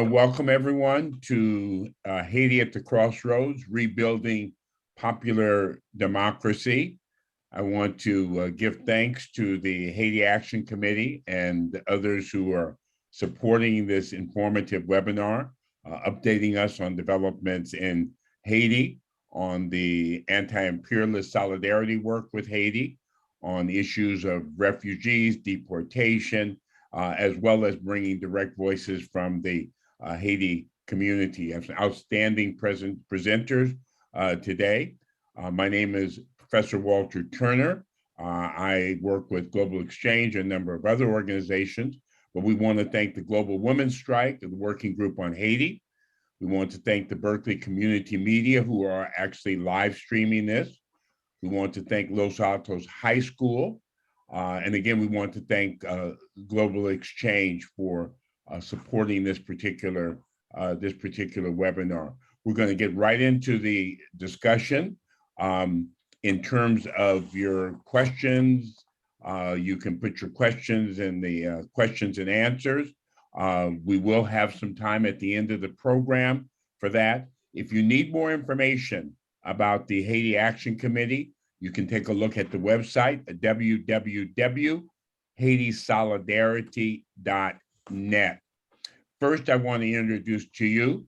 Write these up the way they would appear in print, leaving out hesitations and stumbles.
want to welcome everyone to Haiti at the Crossroads, Rebuilding Popular Democracy. I want to give thanks to the Haiti Action Committee and others who are supporting this informative webinar, updating us on developments in Haiti, on the anti-imperialist solidarity work with Haiti, on issues of refugees, deportation, as well as bringing direct voices from the Haiti community. I have some outstanding presenters today. My name is Professor Walter Turner. I work with Global Exchange and a number of other organizations, but we want to thank the Global Women's Strike, the Working Group on Haiti. We want to thank the Berkeley Community Media who are actually live streaming this. We want to thank Los Altos High School. And again, we want to thank Global Exchange for supporting this particular webinar. We're going to get right into the discussion. In terms of your questions, you can put your questions in the questions and answers. We will have some time at the end of the program for that. If you need more information about the Haiti Action Committee, you can take a look at the website at www.haitisolidarity.net. First, I want to introduce to you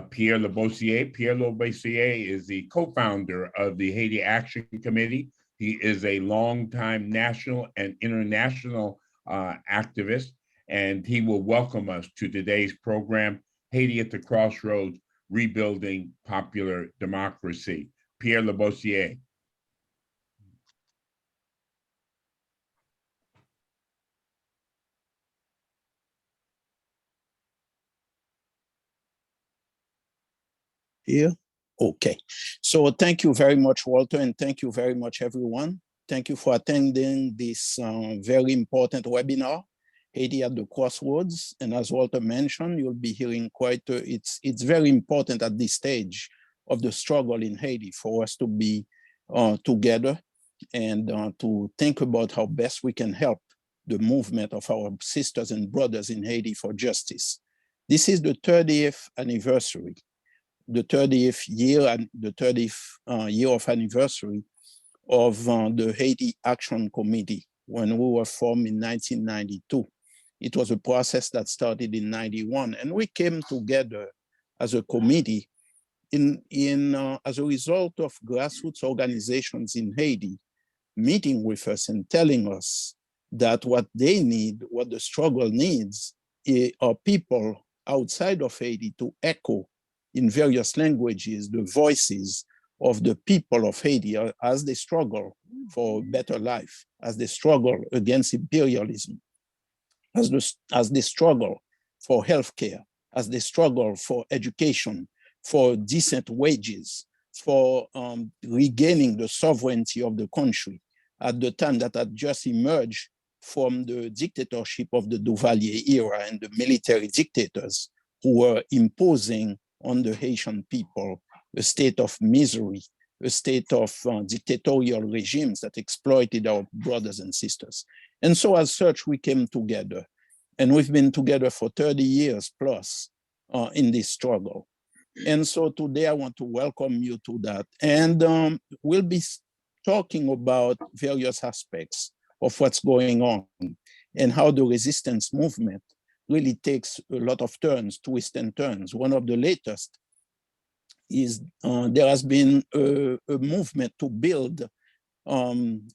Pierre Labossiere. Pierre Labossiere is the co-founder of the Haiti Action Committee. He is a longtime national and international activist, and he will welcome us to today's program, Haiti at the Crossroads, Rebuilding Popular Democracy. Pierre Labossiere. Here? Okay. So thank you very much, Walter, and thank you very much, everyone. Thank you for attending this very important webinar, Haiti at the Crossroads. And as Walter mentioned, you'll be hearing it's very important at this stage of the struggle in Haiti for us to be together and to think about how best we can help the movement of our sisters and brothers in Haiti for justice. This is the 30th anniversary. The 30th year and the 30th year of anniversary of the Haiti Action Committee when we were formed in 1992. It was a process that started in 91, and we came together as a committee as a result of grassroots organizations in Haiti meeting with us and telling us that what they need, what the struggle needs, are people outside of Haiti to echo in various languages, the voices of the people of Haiti as they struggle for a better life, as they struggle against imperialism, as they struggle for healthcare, as they struggle for education, for decent wages, for regaining the sovereignty of the country at the time that had just emerged from the dictatorship of the Duvalier era and the military dictators who were imposing on the Haitian people, a state of misery, a state of dictatorial regimes that exploited our brothers and sisters. And so as such, we came together, and we've been together for 30 years plus in this struggle. And so today I want to welcome you to that. And we'll be talking about various aspects of what's going on and how the resistance movement really takes a lot of turns, twists and turns. One of the latest is there has been a movement to build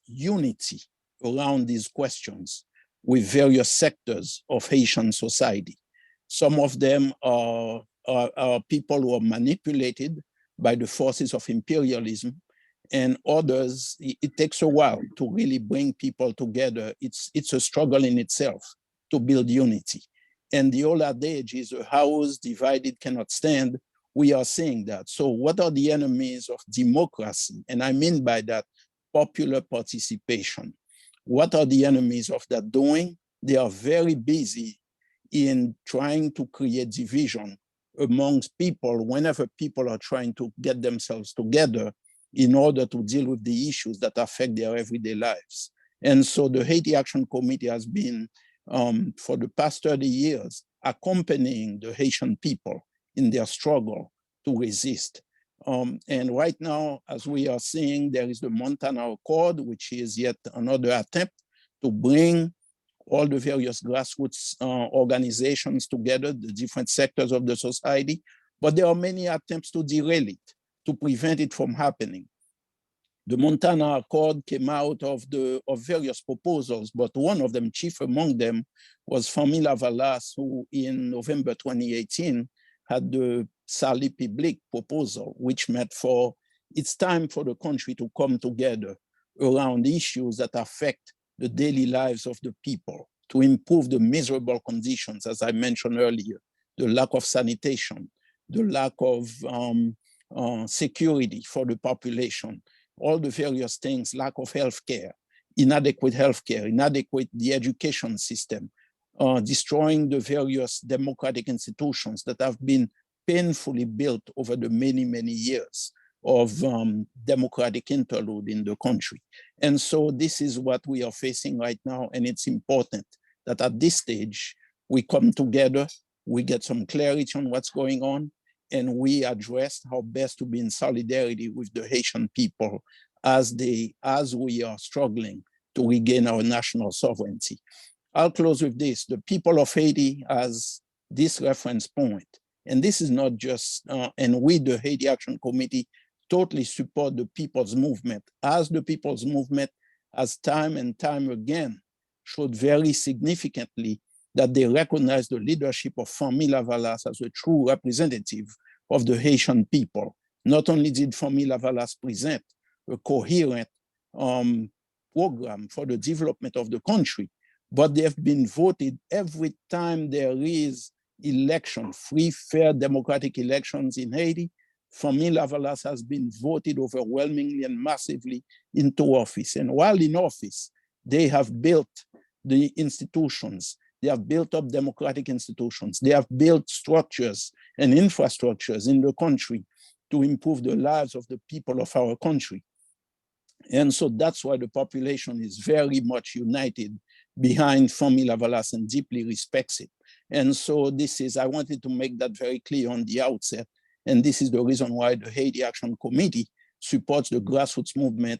unity around these questions with various sectors of Haitian society. Some of them are people who are manipulated by the forces of imperialism, and others, it takes a while to really bring people together. It's a struggle in itself to build unity. And the old adage is a house divided cannot stand. We are seeing that. So what are the enemies of democracy? And I mean by that, popular participation. What are the enemies of that doing? They are very busy in trying to create division amongst people whenever people are trying to get themselves together in order to deal with the issues that affect their everyday lives. And so the Haiti Action Committee has been, for the past 30 years, accompanying the Haitian people in their struggle to resist. And right now, as we are seeing, there is the Montana Accord, which is yet another attempt to bring all the various grassroots organizations together, the different sectors of the society, but there are many attempts to derail it, to prevent it from happening. The Montana Accord came out of various proposals, but one of them, chief among them, was Fanmi Lavalas, who in November 2018 had the Salut Public proposal, which meant it's time for the country to come together around issues that affect the daily lives of the people, to improve the miserable conditions, as I mentioned earlier, the lack of sanitation, the lack of security for the population, all the various things, lack of healthcare, inadequate the education system, destroying the various democratic institutions that have been painfully built over the many, many years of democratic interlude in the country. And so this is what we are facing right now. And it's important that at this stage, we come together, we get some clarity on what's going on, and we address how best to be in solidarity with the Haitian people as we are struggling to regain our national sovereignty. I'll close with this. The people of Haiti as this reference point, and this is not just, and we, the Haiti Action Committee, totally support the people's movement, as the people's movement has time and time again showed very significantly that they recognize the leadership of Fanmi Lavalas as a true representative of the Haitian people. Not only did Fanmi Lavalas present a coherent program for the development of the country, but they have been voted every time there is election, free, fair, democratic elections in Haiti. Fanmi Lavalas has been voted overwhelmingly and massively into office. And while in office, they have built the institutions, they have built up democratic institutions, they have built structures and infrastructures in the country to improve the lives of the people of our country. And so that's why the population is very much united behind Fanmi Lavalas and deeply respects it. And so I wanted to make that very clear on the outset. And this is the reason why the Haiti Action Committee supports the grassroots movement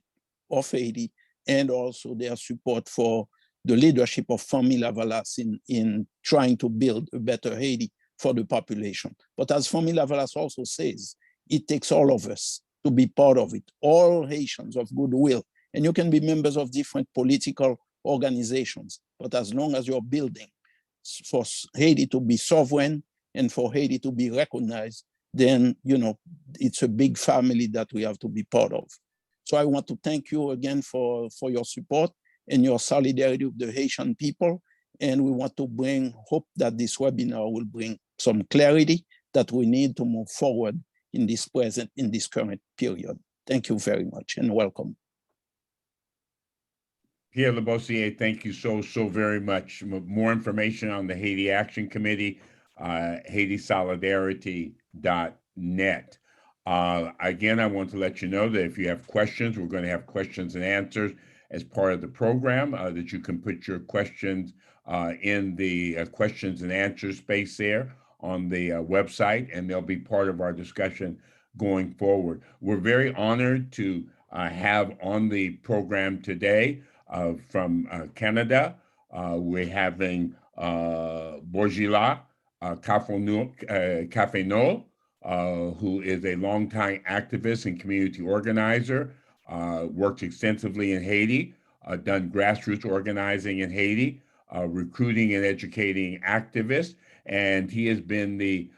of Haiti and also their support for the leadership of Fanmi Lavalas in trying to build a better Haiti for the population. But as Fanmi Lavalas also says, it takes all of us to be part of it, all Haitians of goodwill. And you can be members of different political organizations, but as long as you're building for Haiti to be sovereign and for Haiti to be recognized, then, it's a big family that we have to be part of. So I want to thank you again for your support and your solidarity with the Haitian people. And we want to hope that this webinar will bring some clarity that we need to move forward in this current period. Thank you very much and welcome. Pierre Labossiere, thank you so very much. More information on the Haiti Action Committee, HaitiSolidarity.net. Again, I want to let you know that if you have questions, we're going to have questions and answers as part of the program, that you can put your questions in the questions and answers space there on the website, and they'll be part of our discussion going forward. We're very honored to have on the program today from Canada. We're having Borgela Kafenol, who is a longtime activist and community organizer, worked extensively in Haiti, done grassroots organizing in Haiti, recruiting and educating activists, and he has been the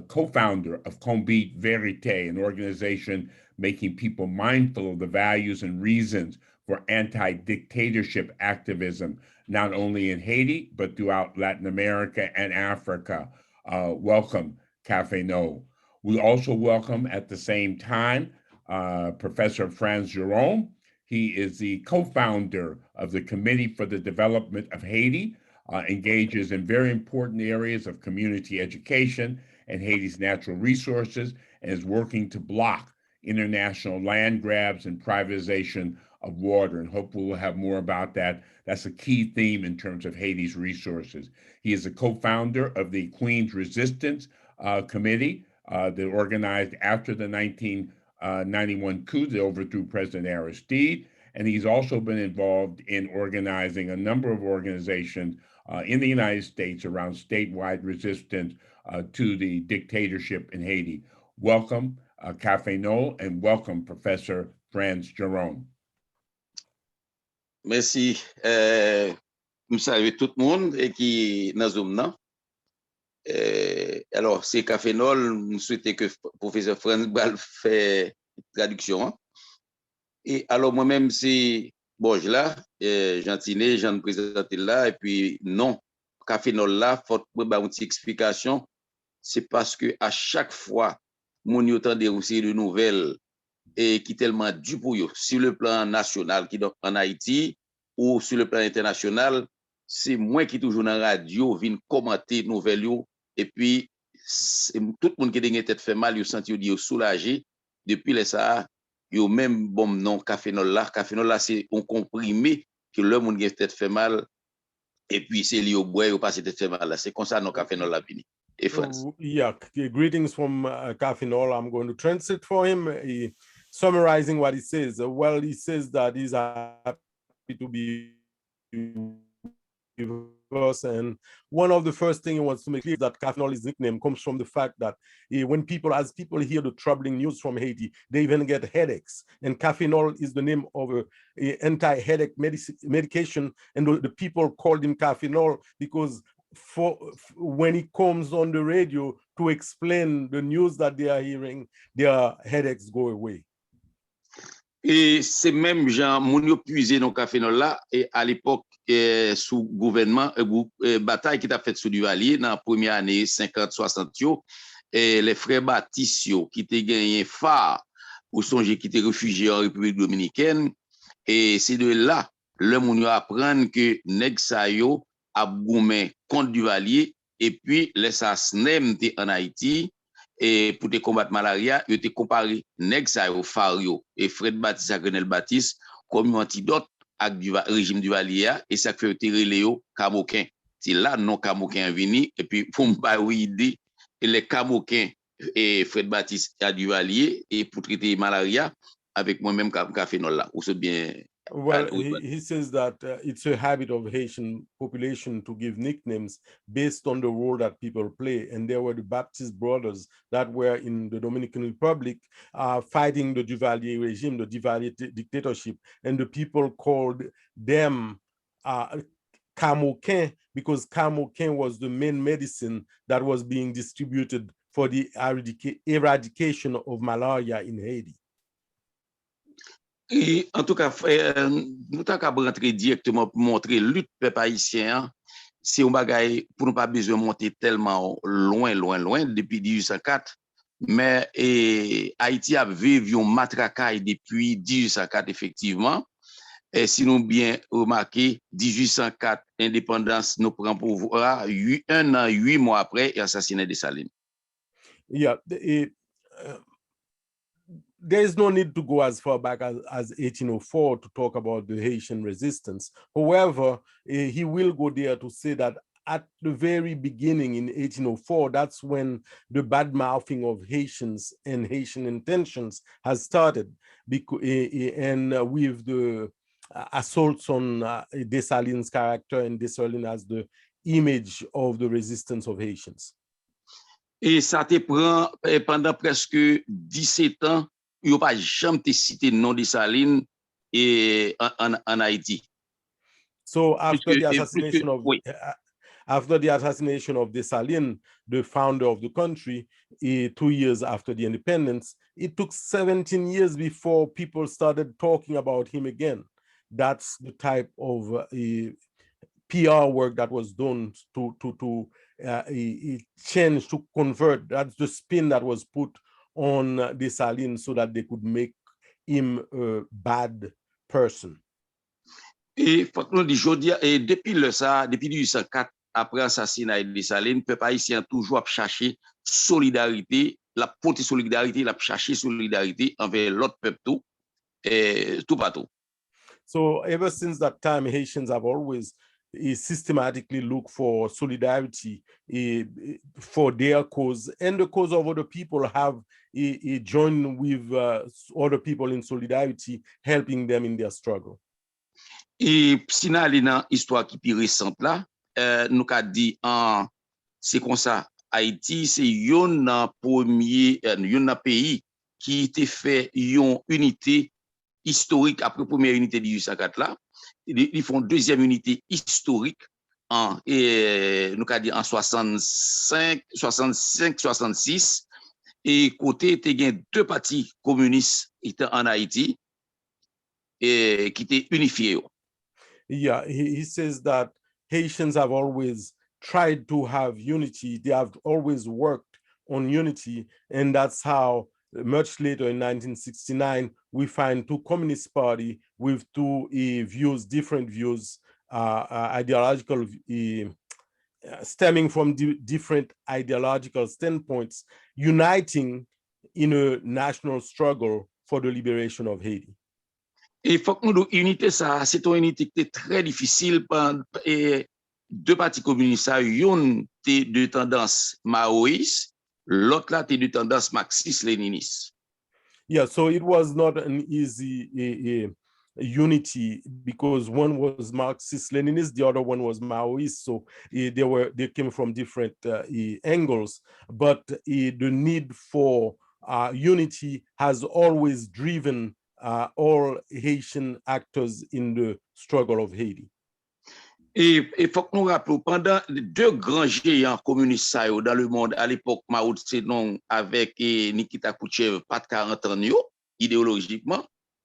co-founder of Combat Verite, an organization making people mindful of the values and reasons for anti-dictatorship activism, not only in Haiti, but throughout Latin America and Africa. Welcome, Kafenol. We also welcome at the same time Professor Frantz Jerome. He is the co-founder of the Committee for the Development of Haiti, engages in very important areas of community education and Haiti's natural resources, and is working to block international land grabs and privatization of water, and hopefully we'll have more about that. That's a key theme in terms of Haiti's resources. He is a co-founder of the Queen's Resistance Committee that organized after the 1991 coup that overthrew President Aristide. And he's also been involved in organizing a number of organizations in the United States around statewide resistance to the dictatorship in Haiti. Welcome, Kafenol, and welcome, Professor Frantz Jerome. Merci. Je salue tout le monde qui est dans Zoom. Non? Alors, c'est Kafenol, je souhaitais que le professeur Frantz fait traduction. Et alors, moi-même, c'est Borgela, Jeantine, j'en présente là, et puis non, Kafenol là, faut que je une explication. C'est parce que à chaque fois, mon y entend des de nouvelles et qui tellement du pour eux, sur le plan national, qui donc en Haïti, ou sur le plan international, c'est moi qui toujours dans la radio, viens commenter nouvelles, et puis tout le monde qui a tête fait mal, il senti soulagé, depuis les ça, il même bon nom Kafenol là, c'est un comprimé que le monde qui a tête fait mal, et puis c'est lui au bois, il passe tête fait mal, c'est comme ça, non Kafenol là, fini. Yeah, greetings from Kafenol. I'm going to translate for him, summarizing what he says. Well, he says that he's happy to be with us, and one of the first things he wants to make clear is that Kafenol's nickname comes from the fact that when people hear the troubling news from Haiti, they even get headaches. And Kafenol is the name of an anti-headache medication, and the people called him Kafenol because when he comes on the radio to explain the news that they are hearing, their headaches go away. Et c'est même Jean Mounio puisé dans Kafenol là, et à l'époque, sous gouvernement, bataille qui t'a fait sous Duvalier dans la première année 50-60, et les frères Baptiste qui étaient gagné phare ou songer qui étaient réfugiés en République dominicaine, et c'est de là, le Mounio apprend que nèg sa yo a goumé contre Duvalier, et puis les asnem en Haïti, et pour te combattre malaria, ils te comparé nèg sa yo fario et Fred Baptiste à Grenelle Baptiste comme un antidote avec du régime du Valier, et ça fait tirer Léo Camoquin. C'est là non Camoquin venu, et puis pour me pas idée et les Camoquin et Fred Baptiste à du Valier et pour traiter malaria avec moi-même Kafenol là, ou c'est bien. Well, he says that it's a habit of Haitian population to give nicknames based on the role that people play. And there were the Baptist brothers that were in the Dominican Republic fighting the Duvalier regime, the Duvalier dictatorship. And the people called them Camoquin because Camoquin was the main medicine that was being distributed for the eradication of malaria in Haiti. Et en tout cas, nous avons rentrer directement pour montrer lutte peuple haïtien. C'est un bagage pour ne pas besoin de monter tellement loin depuis 1804. Mais Haïti a vécu un matraquage depuis 1804, effectivement. Et si nous bien remarqué, 1804, indépendance nous prend pouvoir 1 an, 8 mois après, et assassinat Dessalines. Yeah. There is no need to go as far back as 1804 to talk about the Haitian resistance. However, he will go there to say that at the very beginning in 1804, that's when the bad mouthing of Haitians and Haitian intentions has started, and with the assaults on Dessalines' character and Dessalines as the image of the resistance of Haitians. Et ça te prend pendant presque 17 ans. Il n'y a pas jamais cité nom de Dessalines en Haïti. So after the assassination of Dessalines, the founder of the country, 2 years after the independence, it took 17 years before people started talking about him again. That's the type of PR work that was done to change, to convert. That's the spin that was put on Dessalines so that they could make him a bad person. Et faut nous dire et depuis 1804 après assassinat de Dessalines, peuple haïtien toujours chercher solidarité, la chercher solidarité envers l'autre peuple tout et tout partout. So ever since that time, Haitians have always systematically looked for solidarity for their cause, and the cause of other people have joined with other people in solidarity, helping them in their struggle. Et si nous allons dans l'histoire qui est plus récente là, nous avons dit c'est comme ça, Haïti, c'est un premier pays qui était fait une unité historique après la première unité de 1804 là. Ils font deuxième unité historique nous avons dit en 65-66, et côté, il y a deux partis communistes en Haïti et qui étaient unifiés. Yeah, he says that Haitians have always tried to have unity. They have always worked on unity. And that's how much later in 1969, we find two communist parties with two views, different views, ideological, stemming from different ideological standpoints, uniting in a national struggle for the liberation of Haiti. Et il faut que nous unité ça, c'est une unité qui était très difficile pour deux partis communistes, une de tendance maoïste, l'autre là de tendance marxiste-léniniste. Yeah, so it was not an easy unity because one was Marxist-Leninist, the other one was Maoist. So they came from different angles, but the need for unity has always driven all Haitian actors in the struggle of Haiti. Et il faut que nous rappelions, pendant les deux grands géants communistes dans le monde, à l'époque, Mao Tse-tung avec Nikita Khrouchtchev, pas de 40 ans, idéologiquement,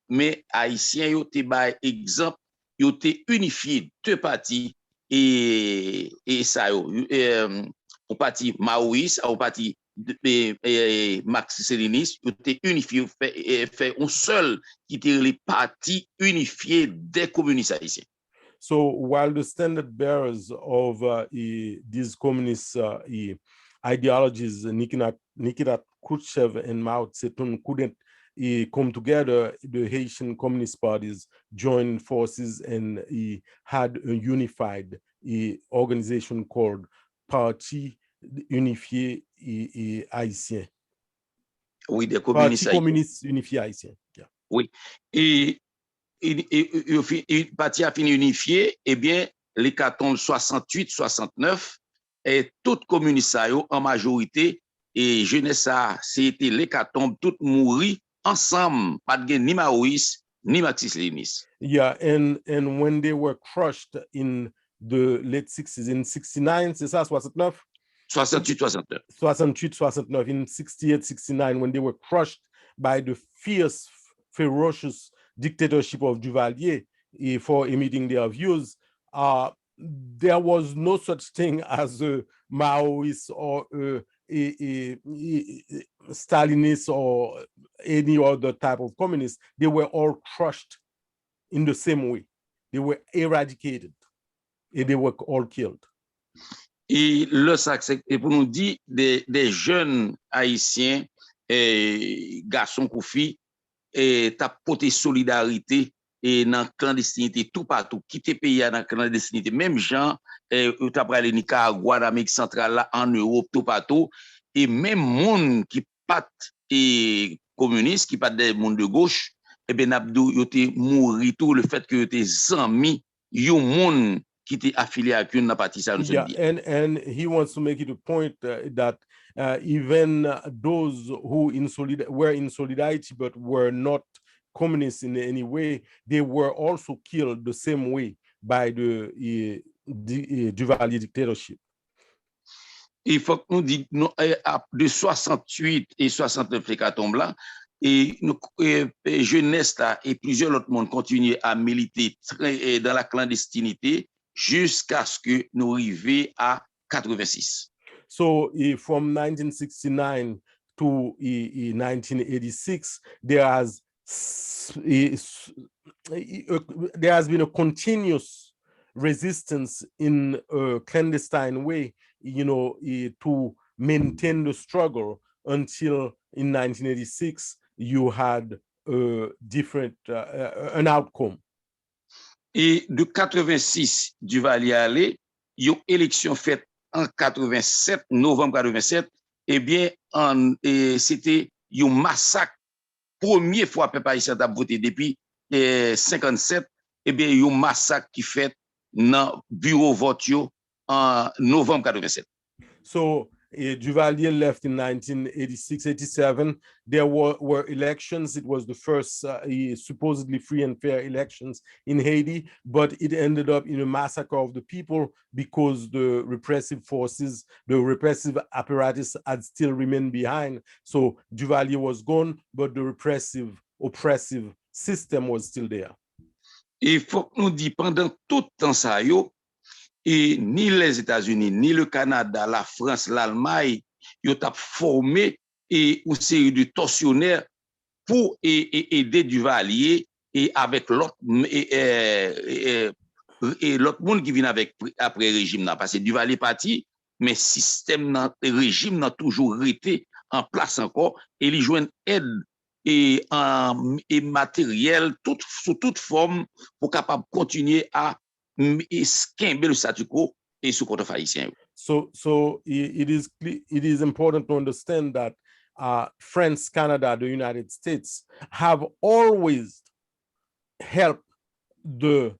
mais Haïtiens, ils ont été exemple, ils ont été unifiés, deux partis, et ça, au parti maoïste, au parti marxiste-léniniste, ils ont été unifiés, fait un seul qui était les partis unifiés des communistes haïtiens. So while the standard bearers of these communist ideologies, Nikita Khrouchtchev and Mao Tse-tung couldn't come together, the Haitian communist parties joined forces and had a unified organization called Parti Unifié Haïtien. Oui, des communistes. Parti communiste unifié haïtien. Yeah. Oui. Et le parti a fini unifié, eh bien, l'hécatombe 68-69, et toutes communistes en majorité, et jeunesse, c'était l'hécatombe, toutes mourir ensemble, pas de ni maoïste, ni marxiste-léniniste. Yeah, and when they were crushed in the late 60s, in 69, c'est ça, 69? 68-69. 68-69, in 68-69, when they were crushed by the fierce, ferocious dictatorship of Duvalier for emitting their views, there was no such thing as a Maoist or a Stalinist or any other type of communist. They were all crushed in the same way. They were eradicated and they were all killed. Et le sac, et pour nous dire des jeunes haïtiens, garçons ou filles, et t'as porté solidarité et dans la clandestinité tout partout, quitter pays dans la clandestinité, même gens, t'as parlé de Nicaragua, l'Amérique centrale, là, en Europe, tout partout, et même monde qui pas et communiste, qui pas des monde de gauche, et ben Abdou, il était mort tout le fait que était amis, yon monde qui était affilié à une partie ça. Yeah, and he wants to make it a point that even those who were in solidarity but were not communists in any way, they were also killed the same way by the Duvalier dictatorship. Il faut que nous disions de 68 et 69 hécatombes là, et jeunesse là et plusieurs autres mondes continuent à militer dans la clandestinité jusqu'à ce que nous arrivions à 86. So from 1969 to 1986, there has been a continuous resistance in a clandestine way, to maintain the struggle until in 1986 you had a different an outcome. Et de 86 Duvalier allé, une élection faite en 87, novembre 87, eh bien, c'était un massacre. Première fois que peuple haïtien a voté depuis 57, eh bien, un massacre qui fait dans le bureau vote en novembre 87. So Duvalier left in 1986-87. There were elections. It was the first supposedly free and fair elections in Haiti, but it ended up in a massacre of the people because the repressive forces, the repressive apparatus had still remained behind. So Duvalier was gone, but the repressive, oppressive system was still there. Il faut que nous disions pendant tout temps ça, et ni les États-Unis, ni le Canada, la France, l'Allemagne, ils ont formé une série de tortionnaires pour aider Duvalier et avec l'autre monde qui vient avec après le régime. Parce que Duvalier est parti, mais le système, le régime n'a toujours été en place encore et ils joignent aide et matériel sous toute forme pour capable continuer à esquimber le statu quo et sous contre haïtien. So it is important to understand that France, Canada, the United States have always helped the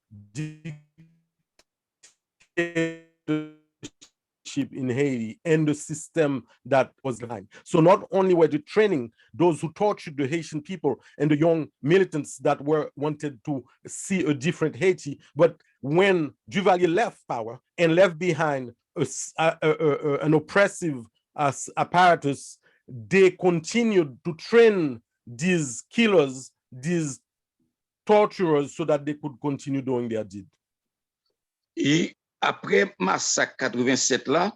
dictatorship in Haiti and the system that was behind. So not only were they training those who tortured the Haitian people and the young militants that wanted to see a different Haiti, but when Duvalier left power and left behind an oppressive apparatus, they continued to train these killers, these torturers, so that they could continue doing their deed. Et après massacre 87 là,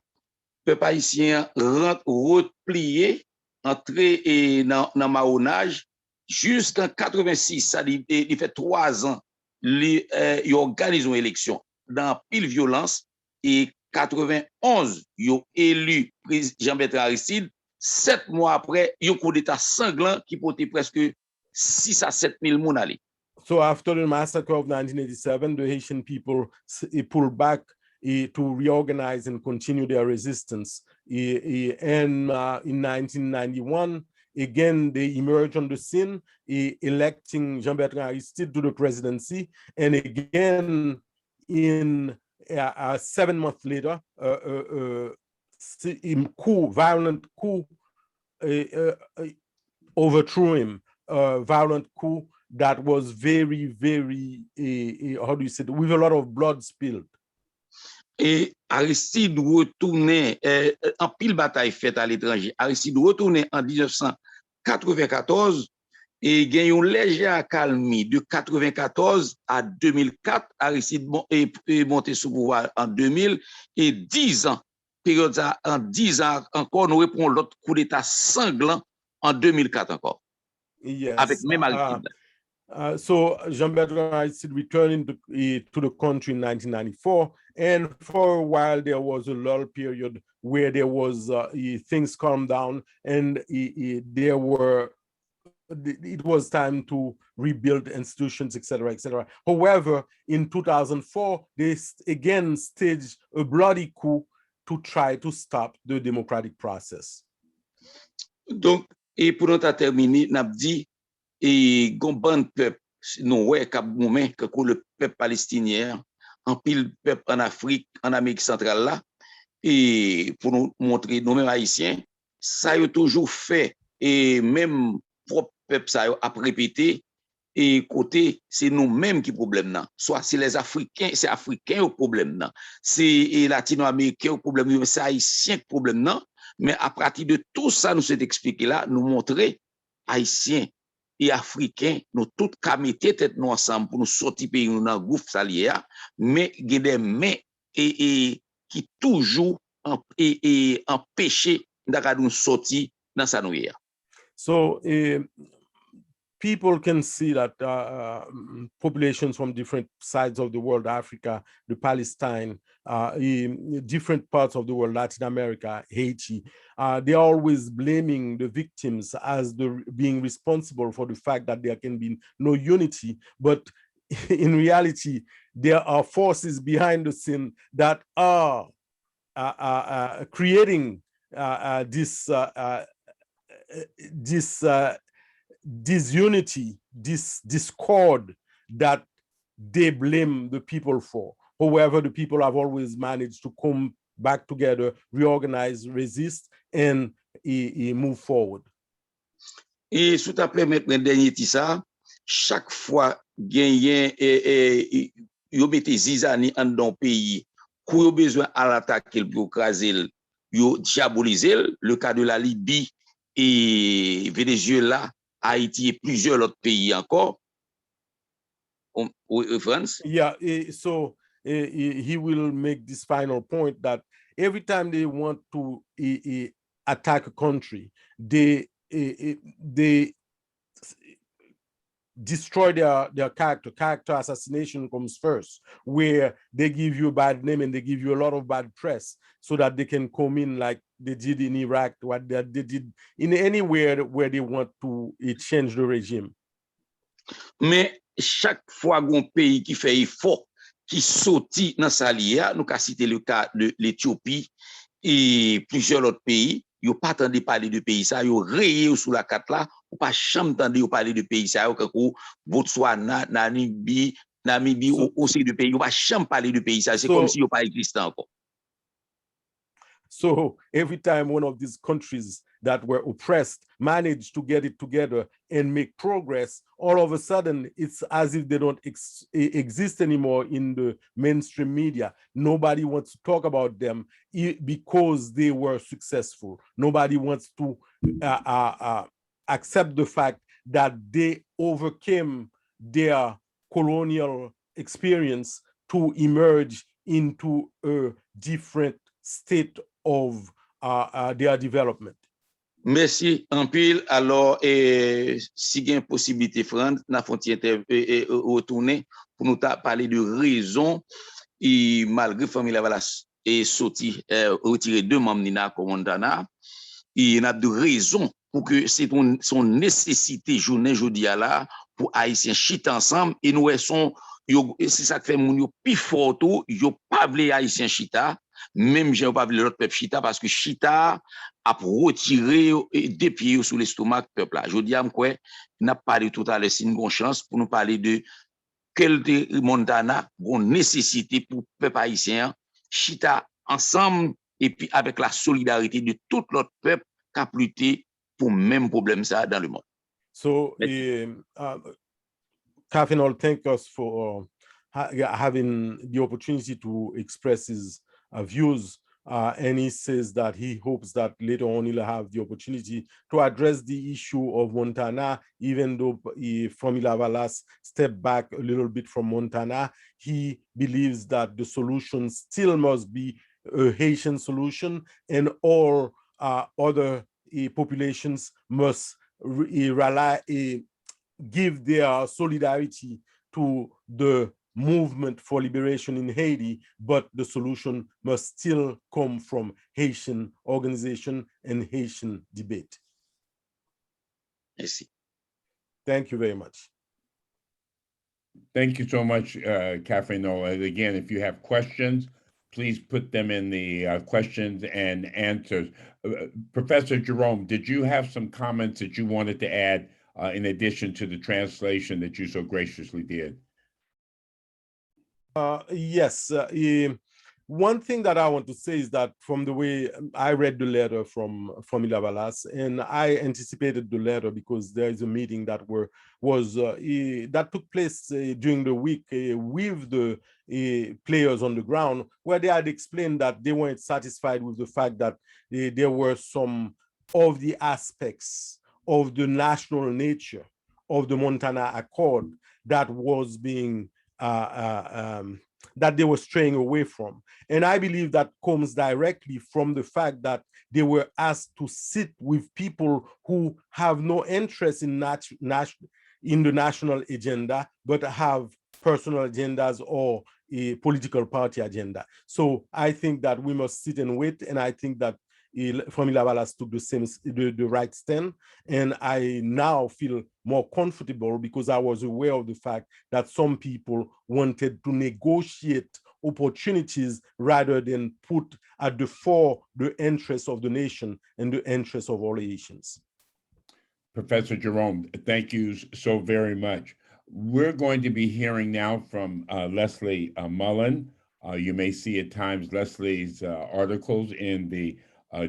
peuple haïtien rentre replié, entré dans marronnage jusqu'en 86, ça il fait 3 ans, ils organisent une élection dans pile violence et 91, ils ont élu Jean-Bertrand Aristide. 7 mois après, il y a un coup d'état sanglant qui portait presque 6 à 7 000 personnes aller. So after the massacre of 1987, the Haitian people pulled back to reorganize and continue their resistance. And in 1991, again, they emerged on the scene, electing Jean-Bertrand Aristide to the presidency. And again, in 7 months later, violent coup overthrew him, violent coup that was very, very, how do you say it, with a lot of blood spilled. Et Aristide retournait, en pile bataille faite à l'étranger, Aristide retournait en 1994 et il y a eu une légère accalmie de 1994 à 2004. Aristide est monté sous pouvoir en 2000 et 10 ans, période en 10 ans encore, nous répondons l'autre coup d'état sanglant en 2004 encore. Yes. Avec même Aristide. So Jean-Bertrand Aristide returned to the country in 1994, and for a while there was a lull period where there was things calmed down, and it was time to rebuild institutions, etc., etc. However, in 2004, they again staged a bloody coup to try to stop the democratic process. Donc, et pour nous terminer, n'a dit et gomban peuple non ouais cap moment que le peuple palestinien en pile peuple en Afrique, en Amérique centrale là, et pour nous montrer nous mêmes haïtiens, ça a toujours fait et même propre peuple ça a répété et côté c'est nous-mêmes qui problème là, soit c'est les Africains, c'est Africains au problème là, c'est latino-américains au problème là, c'est haïtiens problème là, mais à partir de tout ça nous s'est expliqué là, nous montrer haïtiens et africains, nous tous mettre tête nous ensemble pour nous sortir pays nous dans gouffre salier, mais il y a des mains et qui toujours empêcher de nous sortir dans sa nouille. So people can see that populations from different sides of the world, Africa, the Palestine, different parts of the world, Latin America, Haiti, they're always blaming the victims as being responsible for the fact that there can be no unity. But in reality, there are forces behind the scene that are creating this disunity, this discord that they blame the people for. However, the people have always managed to come back together, reorganize, resist, and move forward. Et sous ta permettre un dernier ça, chaque fois gagné yo mette zizani en don pays, kou yo besoin à l'attaquer pour craser, yo diaboliser, le cas de la Libye et Venezuela, Haïti et plusieurs autres pays encore. France? Yeah, so he will make this final point that every time they want to attack a country, they destroy their character. Character assassination comes first, where they give you a bad name and they give you a lot of bad press so that they can come in like they did in Iraq, what they did in anywhere where they want to change the regime. Mais chaque fois qu'on pays qui fait effort, qui sortit dans sa lia, nous avons cité le cas de l'Éthiopie et plusieurs autres pays, ils n'ont pas entendu parler de pays ça, ils ont rayé sous la carte là, ou pas jamais entendu parler de pays ça, comme Botswana, Namibie, aussi de pays, ils n'ont pas jamais parlé de pays ça, c'est comme si ils n'ont pas existé encore. So every time one of these countries that were oppressed managed to get it together and make progress, all of a sudden it's as if they don't exist anymore in the mainstream media. Nobody wants to talk about them because they were successful. Nobody wants to accept the fact that they overcame their colonial experience to emerge into a different state of their development. Merci en pile. Alors, si il y a une possibilité, Frantz, nous avons retourner pour nous parler de raison et malgré Fanmi Lavalas est sorti, retiré 2 membres de Montana, il y a de raisons pour que c'est son nécessité journée jeudi à là pour Haïtiens chita ensemble et nous c'est ça qui fait mon yo plus fort tout, yo pas vle Haïtien chita. Même j'ai pas vu l'autre peuple chita parce que chita a retiré des pieds sous l'estomac peuple là. Je dis à quoi n'a pas de tout à l'heure, c'est une bonne chance pour nous parler de quel Montana une nécessité pour peuple haïtien chita ensemble et puis avec la solidarité de tout l'autre peuple qui a lutté pour même problème ça dans le monde. So Kafenol thank us for having the opportunity to express his views, and he says that he hopes that later on he'll have the opportunity to address the issue of Montana, even though Fanmi Lavalas stepped back a little bit from Montana. He believes that the solution still must be a Haitian solution, and all other populations must give their solidarity to the movement for liberation in Haiti, but the solution must still come from Haitian organization and Haitian debate. Merci. Thank you very much. Thank you so much, Kafenol. And again, if you have questions, please put them in the questions and answers. Professor Jerome, did you have some comments that you wanted to add in addition to the translation that you so graciously did? Yes. One thing that I want to say is that from the way I read the letter from Fanmi Lavalas, and I anticipated the letter because there is a meeting that that took place during the week with the players on the ground, where they had explained that they weren't satisfied with the fact that there were some of the aspects of the national nature of the Montana Accord that was being that they were straying away from. And I believe that comes directly from the fact that they were asked to sit with people who have no interest in the national agenda, but have personal agendas or a political party agenda. So I think that we must sit and wait, and I think that Fanmi Lavalas took the right stand, and I now feel more comfortable because I was aware of the fact that some people wanted to negotiate opportunities rather than put at the fore the interests of the nation and the interests of all Haitians. Professor Jerome, thank you so very much. We're going to be hearing now from Leslie Mullin. You may see at times Leslie's articles in the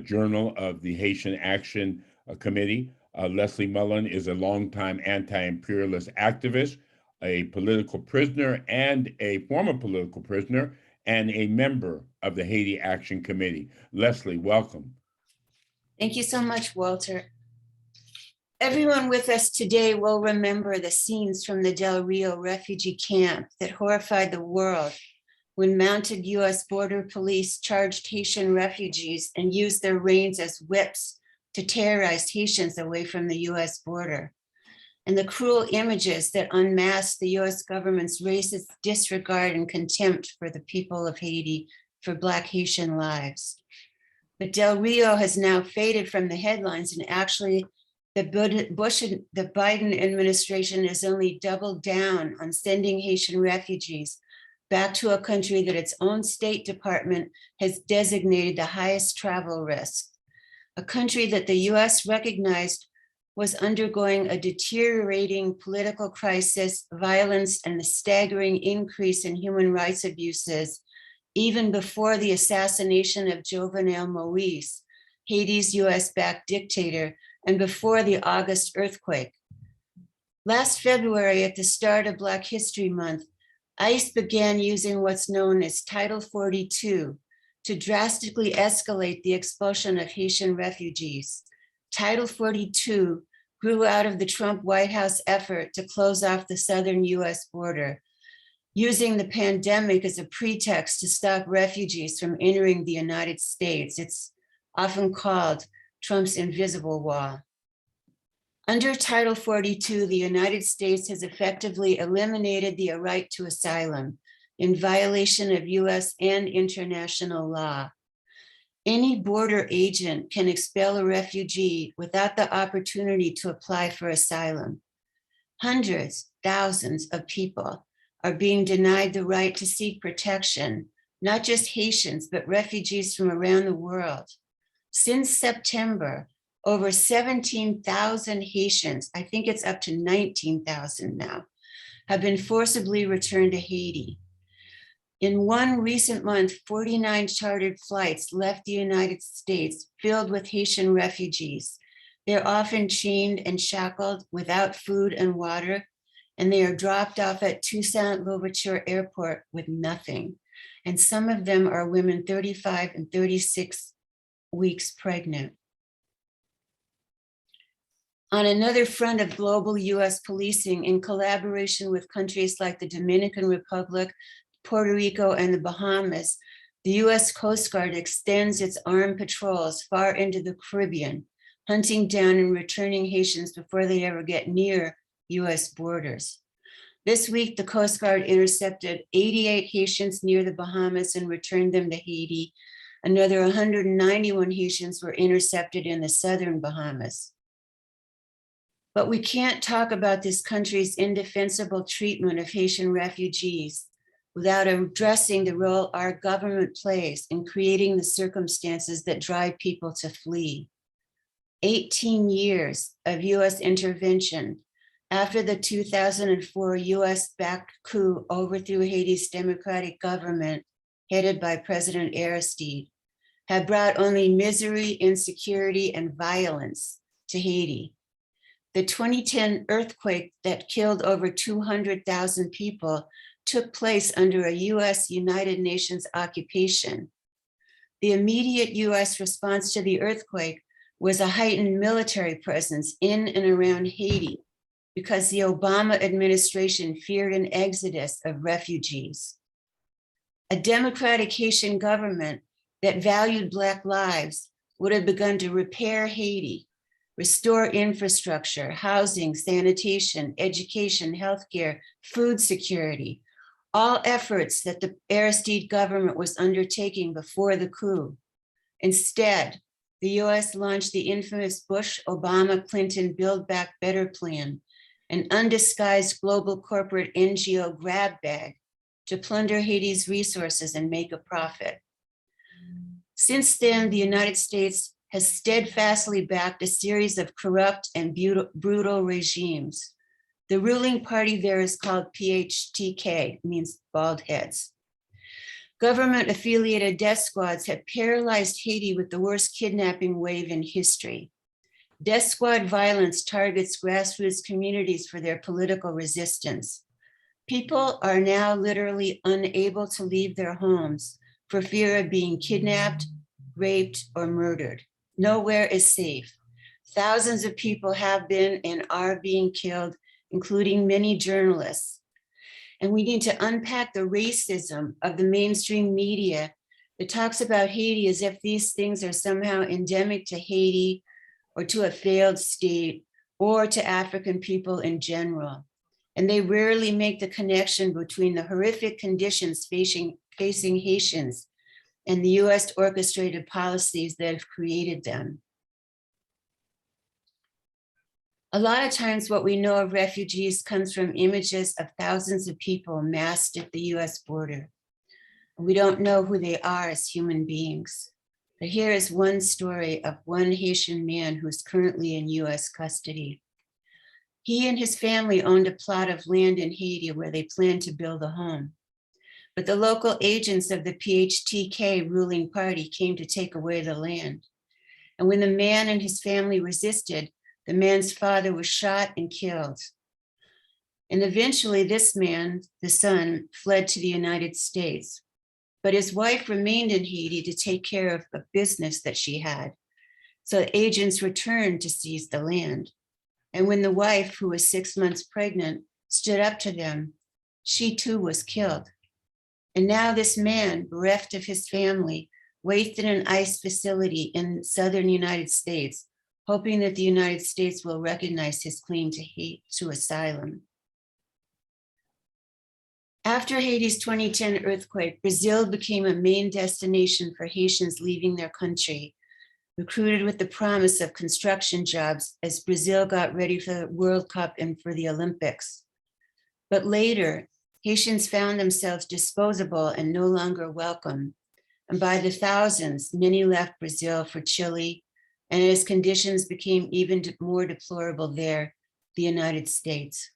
Journal of the Haitian Action Committee. Leslie Mullin is a longtime anti-imperialist activist, a political prisoner and a former political prisoner, and a member of the Haiti Action Committee. Leslie, welcome. Thank you so much, Walter. Everyone with us today will remember the scenes from the Del Rio refugee camp that horrified the world when mounted US border police charged Haitian refugees and used their reins as whips to terrorize Haitians away from the US border. And the cruel images that unmasked the US government's racist disregard and contempt for the people of Haiti, for Black Haitian lives. But Del Rio has now faded from the headlines, and actually the Biden administration has only doubled down on sending Haitian refugees back to a country that its own State Department has designated the highest travel risk, a country that the US recognized was undergoing a deteriorating political crisis, violence, and the staggering increase in human rights abuses, even before the assassination of Jovenel Moïse, Haiti's US-backed dictator, and before the August earthquake. Last February, at the start of Black History Month, ICE began using what's known as Title 42 to drastically escalate the expulsion of Haitian refugees. Title 42 grew out of the Trump White House effort to close off the southern US border, using the pandemic as a pretext to stop refugees from entering the United States. It's often called Trump's invisible wall. Under Title 42, the United States has effectively eliminated the right to asylum in violation of US and international law. Any border agent can expel a refugee without the opportunity to apply for asylum. Hundreds, thousands of people are being denied the right to seek protection, not just Haitians, but refugees from around the world. Since September, over 17,000 Haitians, I think it's up to 19,000 now, have been forcibly returned to Haiti. In one recent month, 49 chartered flights left the United States filled with Haitian refugees. They're often chained and shackled without food and water, and they are dropped off at Toussaint Louverture Airport with nothing. And some of them are women 35 and 36 weeks pregnant. On another front of global US policing, in collaboration with countries like the Dominican Republic, Puerto Rico, and the Bahamas, the US Coast Guard extends its armed patrols far into the Caribbean, hunting down and returning Haitians before they ever get near US borders. This week, the Coast Guard intercepted 88 Haitians near the Bahamas and returned them to Haiti. Another 191 Haitians were intercepted in the southern Bahamas. But we can't talk about this country's indefensible treatment of Haitian refugees without addressing the role our government plays in creating the circumstances that drive people to flee. 18 years of US intervention after the 2004 US-backed coup overthrew Haiti's democratic government headed by President Aristide have brought only misery, insecurity, and violence to Haiti. The 2010 earthquake that killed over 200,000 people took place under a US United Nations occupation. The immediate US response to the earthquake was a heightened military presence in and around Haiti because the Obama administration feared an exodus of refugees. A democratic Haitian government that valued Black lives would have begun to repair Haiti, restore infrastructure, housing, sanitation, education, healthcare, food security, all efforts that the Aristide government was undertaking before the coup. Instead, the US launched the infamous Bush-Obama-Clinton Build Back Better plan, an undisguised global corporate NGO grab bag to plunder Haiti's resources and make a profit. Since then, the United States has steadfastly backed a series of corrupt and brutal regimes. The ruling party there is called PHTK, means bald heads. Government-affiliated death squads have paralyzed Haiti with the worst kidnapping wave in history. Death squad violence targets grassroots communities for their political resistance. People are now literally unable to leave their homes for fear of being kidnapped, raped, or murdered. Nowhere is safe. Thousands of people have been and are being killed, including many journalists. And we need to unpack the racism of the mainstream media that talks about Haiti as if these things are somehow endemic to Haiti or to a failed state or to African people in general. And they rarely make the connection between the horrific conditions facing Haitians and the US orchestrated policies that have created them. A lot of times what we know of refugees comes from images of thousands of people massed at the US border. We don't know who they are as human beings. But here is one story of one Haitian man who's currently in US custody. He and his family owned a plot of land in Haiti where they planned to build a home. But the local agents of the PHTK ruling party came to take away the land. And when the man and his family resisted, the man's father was shot and killed. And eventually this man, the son, fled to the United States. But his wife remained in Haiti to take care of a business that she had. So agents returned to seize the land. And when the wife, who was 6 months pregnant, stood up to them, she too was killed. And now this man, bereft of his family, waits in an ICE facility in southern United States, hoping that the United States will recognize his claim to asylum. After Haiti's 2010 earthquake, Brazil became a main destination for Haitians leaving their country, recruited with the promise of construction jobs as Brazil got ready for the World Cup and for the Olympics. But later, Haitians found themselves disposable and no longer welcome. And by the thousands, many left Brazil for Chile, and as conditions became even more deplorable there, the United States.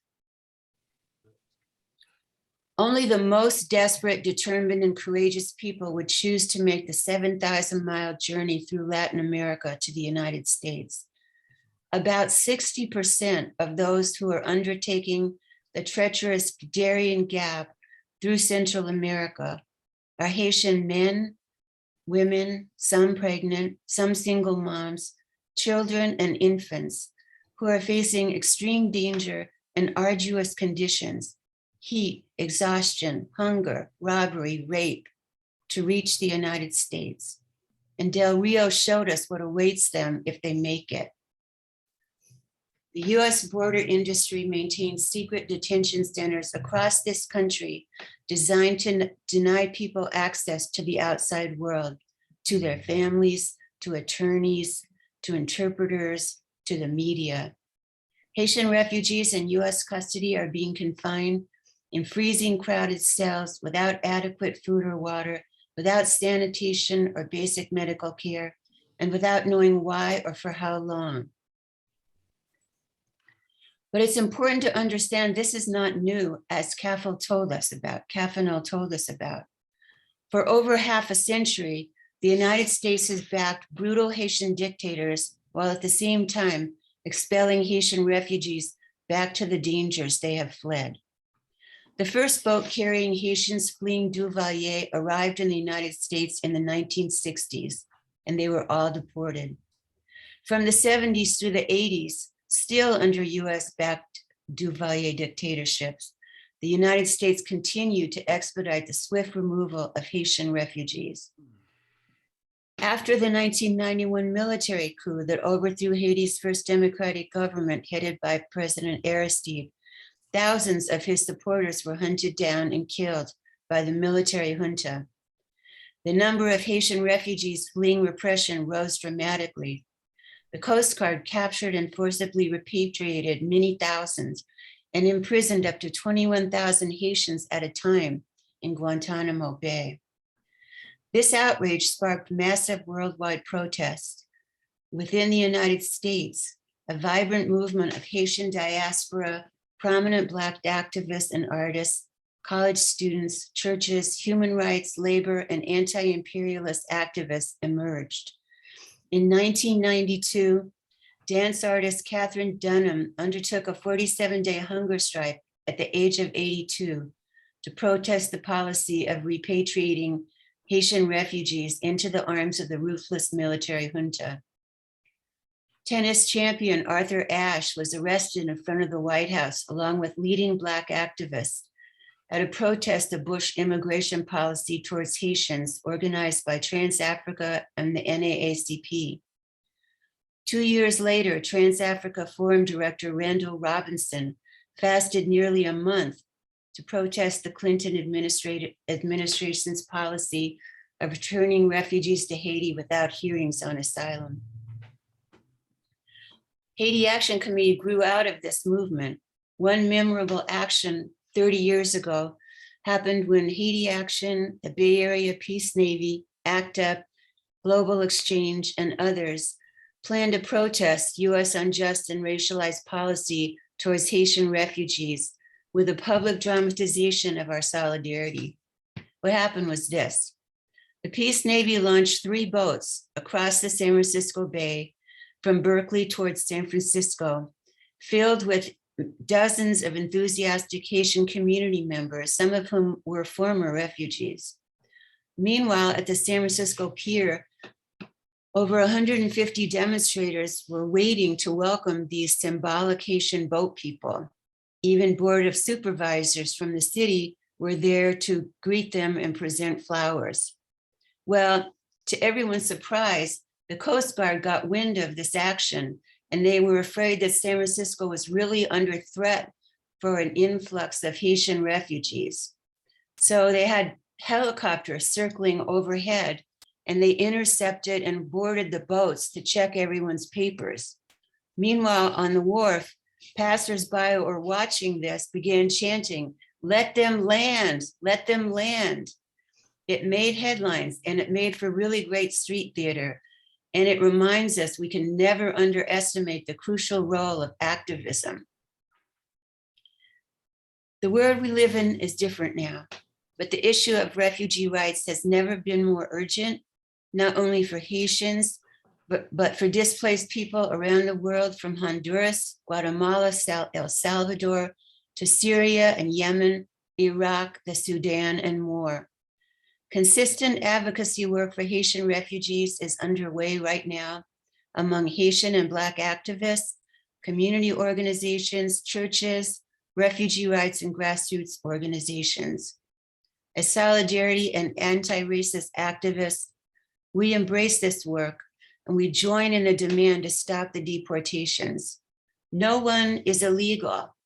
Only the most desperate, determined, and courageous people would choose to make the 7,000-mile journey through Latin America to the United States. About 60% of those who are undertaking the treacherous Darien Gap through Central America are Haitian men, women, some pregnant, some single moms, children, and infants who are facing extreme danger and arduous conditions, heat, exhaustion, hunger, robbery, rape, to reach the United States. And Del Rio showed us what awaits them if they make it. The US border industry maintains secret detention centers across this country designed to deny people access to the outside world, to their families, to attorneys, to interpreters, to the media. Haitian refugees in US custody are being confined in freezing crowded cells without adequate food or water, without sanitation or basic medical care, and without knowing why or for how long. But it's important to understand this is not new, as Kafenol told us about. For over half a century, the United States has backed brutal Haitian dictators while at the same time expelling Haitian refugees back to the dangers they have fled. The first boat carrying Haitians fleeing Duvalier arrived in the United States in the 1960s, and they were all deported. From the 70s through the 80s, still under US-backed Duvalier dictatorships, the United States continued to expedite the swift removal of Haitian refugees. After the 1991 military coup that overthrew Haiti's first democratic government headed by President Aristide, thousands of his supporters were hunted down and killed by the military junta. The number of Haitian refugees fleeing repression rose dramatically. The Coast Guard captured and forcibly repatriated many thousands and imprisoned up to 21,000 Haitians at a time in Guantanamo Bay. This outrage sparked massive worldwide protests. Within the United States, a vibrant movement of Haitian diaspora, prominent Black activists and artists, college students, churches, human rights, labor, and anti-imperialist activists emerged. In 1992, dance artist Catherine Dunham undertook a 47-day hunger strike at the age of 82 to protest the policy of repatriating Haitian refugees into the arms of the ruthless military junta. Tennis champion Arthur Ashe was arrested in front of the White House along with leading Black activists at a protest of Bush immigration policy towards Haitians organized by Trans-Africa and the NAACP. 2 years later, Trans-Africa Forum Director Randall Robinson fasted nearly a month to protest the Clinton administration's policy of returning refugees to Haiti without hearings on asylum. Haiti Action Committee grew out of this movement. One memorable action 30 years ago happened when Haiti Action, the Bay Area Peace Navy, ACT UP, Global Exchange, and others planned to protest US unjust and racialized policy towards Haitian refugees with a public dramatization of our solidarity. What happened was this. The Peace Navy launched 3 boats across the San Francisco Bay from Berkeley towards San Francisco, filled with dozens of enthusiastic Haitian community members, some of whom were former refugees. Meanwhile, at the San Francisco Pier, over 150 demonstrators were waiting to welcome these symbolic Haitian boat people. Even Board of Supervisors from the city were there to greet them and present flowers. Well, to everyone's surprise, the Coast Guard got wind of this action, and they were afraid that San Francisco was really under threat for an influx of Haitian refugees. So they had helicopters circling overhead, and they intercepted and boarded the boats to check everyone's papers. Meanwhile, on the wharf, passersby who were watching this began chanting, "Let them land, let them land." It made headlines, and it made for really great street theater. And it reminds us we can never underestimate the crucial role of activism. The world we live in is different now, but the issue of refugee rights has never been more urgent, not only for Haitians, but for displaced people around the world, from Honduras, Guatemala, El Salvador, to Syria and Yemen, Iraq, the Sudan, and more. Consistent advocacy work for Haitian refugees is underway right now among Haitian and Black activists, community organizations, churches, refugee rights, and grassroots organizations. As solidarity and anti-racist activists, we embrace this work and we join in the demand to stop the deportations. No one is illegal.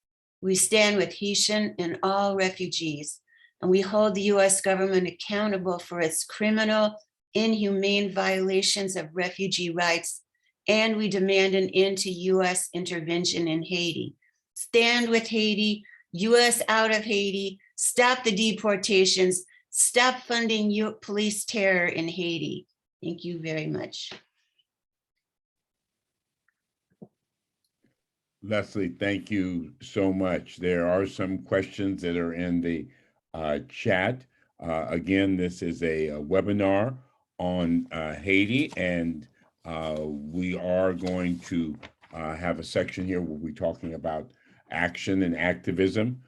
We stand with Haitian and all refugees, and we hold the US government accountable for its criminal, inhumane violations of refugee rights, and we demand an end to US intervention in Haiti. Stand with Haiti, US out of Haiti, stop the deportations, stop funding police terror in Haiti. Thank you very much. Leslie, thank you so much. There are some questions that are in the chat. Again, this is a webinar on Haiti, and we are going to have a section here where we're talking about action and activism.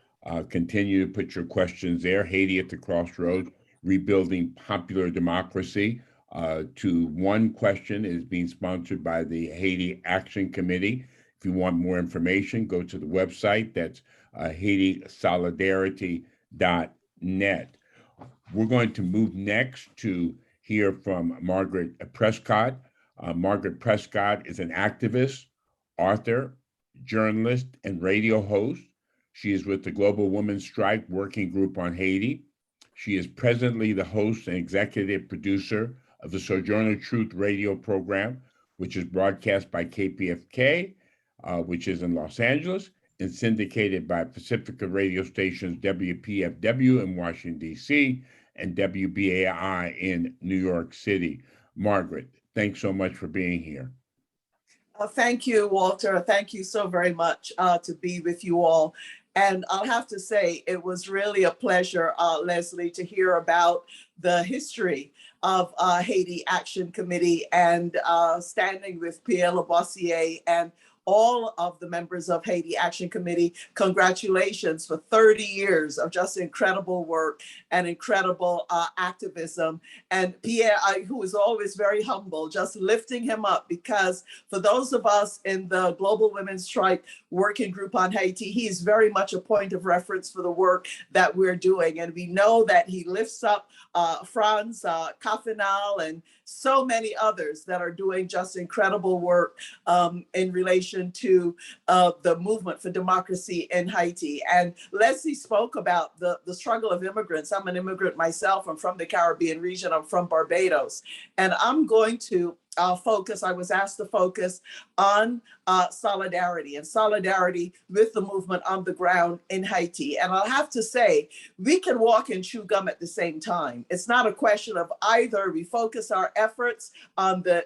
Continue to put your questions there. Haiti at the Crossroads, Rebuilding Popular Democracy. To one question is being sponsored by the Haiti Action Committee. If you want more information, go to the website. That's HaitiSolidarity.net. We're going to move next to hear from Margaret Prescott. Margaret Prescott is an activist, author, journalist, and radio host. She is with the Global Women's Strike Working Group on Haiti. She is presently the host and executive producer of the Sojourner Truth radio program, which is broadcast by KPFK, which is in Los Angeles, and syndicated by Pacifica radio stations WPFW in Washington, D.C., and WBAI in New York City. Margaret, thanks so much for being here. Thank you, Walter. Thank you so very much to be with you all. And I'll have to say, it was really a pleasure, Leslie, to hear about the history of Haiti Action Committee and standing with Pierre Labossiere and all of the members of Haiti Action Committee. Congratulations for 30 years of just incredible work and incredible activism. And Pierre, who is always very humble, just lifting him up, because for those of us in the Global Women's Strike Working Group on Haiti, he is very much a point of reference for the work that we're doing. And we know that he lifts up Frantz, Kafenol, and so many others that are doing just incredible work in relation to the movement for democracy in Haiti. And Leslie spoke about the struggle of immigrants. I'm an immigrant myself. I'm from the Caribbean region. I'm from Barbados. And I'm going to I was asked to focus on solidarity and solidarity with the movement on the ground in Haiti. And I'll have to say, we can walk and chew gum at the same time. It's not a question of either we focus our efforts on the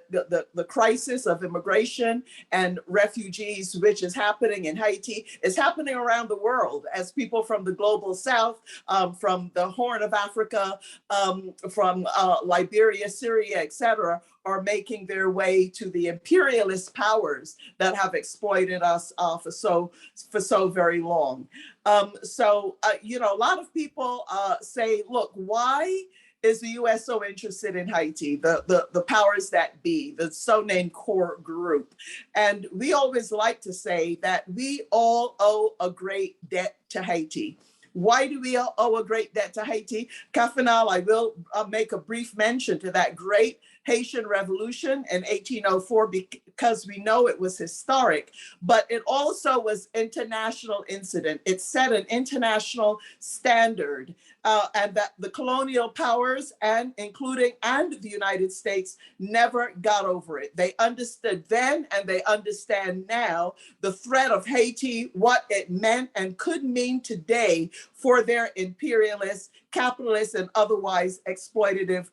crisis of immigration and refugees, which is happening in Haiti. It's happening around the world as people from the global south, from the Horn of Africa, from Liberia, Syria, etc., are making their way to the imperialist powers that have exploited us for so very long. You know, a lot of people say, look, why is the US so interested in Haiti, the powers that be, the so-named core group? And we always like to say that we all owe a great debt to Haiti. Why do we owe a great debt to Haiti? Kafenol, I will make a brief mention to that great Haitian Revolution in 1804, because we know it was historic, but it also was international incident. It set an international standard, and that the colonial powers, and including the United States, never got over it. They understood then, and they understand now, the threat of Haiti, what it meant and could mean today for their imperialist, capitalist, and otherwise exploitative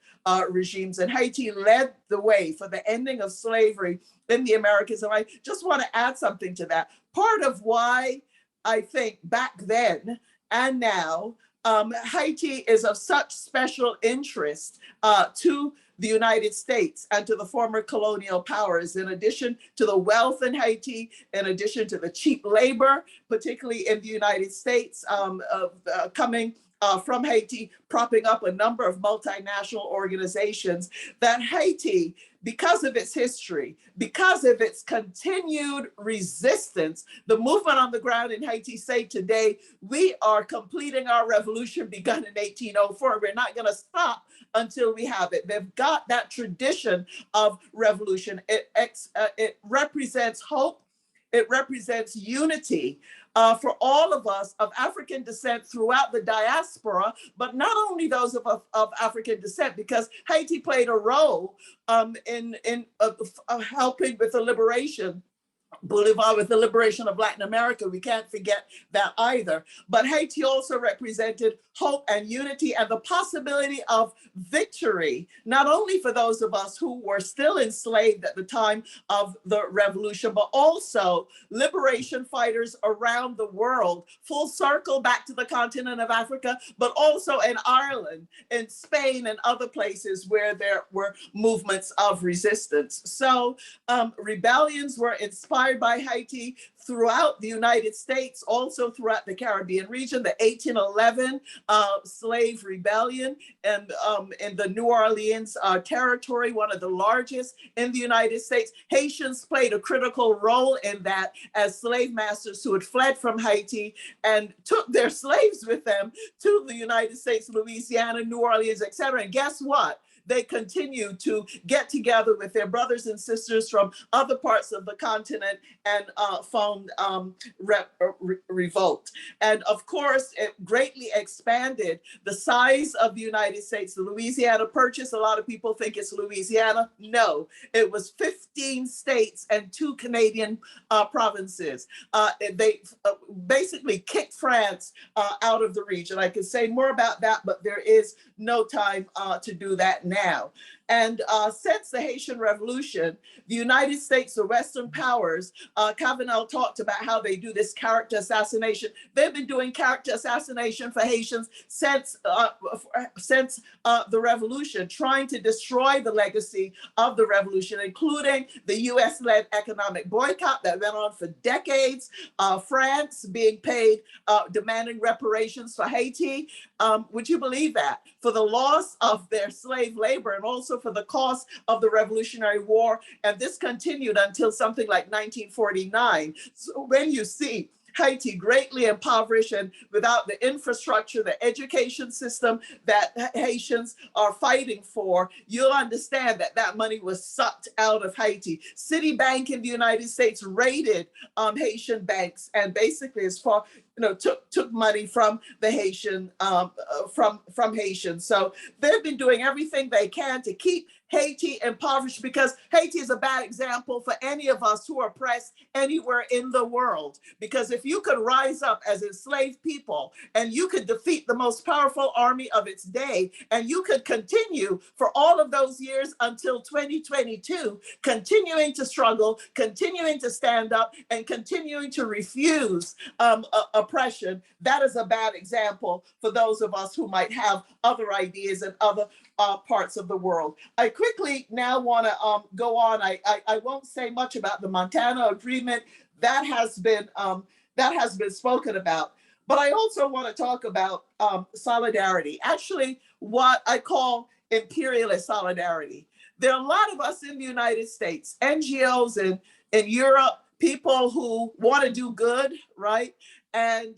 regimes. And Haiti led the way for the ending of slavery in the Americas. And I just want to add something to that. Part of why I think back then and now, Haiti is of such special interest to the United States and to the former colonial powers, in addition to the wealth in Haiti, in addition to the cheap labor, particularly in the United States, coming from Haiti, propping up a number of multinational organizations, that Haiti, because of its history, because of its continued resistance, the movement on the ground in Haiti say today, we are completing our revolution begun in 1804. We're not gonna stop until we have it. They've got that tradition of revolution. It represents hope. It represents unity for all of us of African descent throughout the diaspora, but not only those of African descent, because Haiti played a role in helping with the liberation, Bolivar with the liberation of Latin America. We can't forget that either. But Haiti also represented hope and unity and the possibility of victory, not only for those of us who were still enslaved at the time of the revolution, but also liberation fighters around the world, full circle back to the continent of Africa, but also in Ireland, in Spain, and other places where there were movements of resistance. So rebellions were inspired by Haiti throughout the United States, also throughout the Caribbean region. The 1811 slave rebellion and in the New Orleans territory, one of the largest in the United States. Haitians played a critical role in that as slave masters who had fled from Haiti and took their slaves with them to the United States, Louisiana, New Orleans, etc. And guess what? they continue to get together with their brothers and sisters from other parts of the continent and found revolt. And of course, it greatly expanded the size of the United States. The Louisiana Purchase, a lot of people think it's Louisiana. No, it was 15 states and 2 Canadian provinces. They basically kicked France out of the region. I could say more about that, but there is no time to do that now. And since the Haitian Revolution, the United States, the Western powers, Kafenol talked about how they do this character assassination. They've been doing character assassination for Haitians since the revolution, trying to destroy the legacy of the revolution, including the US-led economic boycott that went on for decades, France being paid, demanding reparations for Haiti. Would you believe that? For the loss of their slave labor and also for the cost of the Revolutionary War. And this continued until something like 1949. So when you see Haiti greatly impoverished and without the infrastructure, the education system that Haitians are fighting for, you'll understand that that money was sucked out of Haiti. Citibank in the United States raided Haitian banks and basically took money from the Haitian, from Haitians. So they've been doing everything they can to keep Haiti impoverished, because Haiti is a bad example for any of us who are oppressed anywhere in the world. Because if you could rise up as enslaved people and you could defeat the most powerful army of its day, and you could continue for all of those years until 2022, continuing to struggle, continuing to stand up, and continuing to refuse oppression, that is a bad example for those of us who might have other ideas and other parts of the world. I quickly now want to go on. I won't say much about the Montana Agreement. That has been spoken about. But I also want to talk about solidarity. Actually, what I call imperialist solidarity. There are a lot of us in the United States, NGOs in Europe, people who want to do good, right? And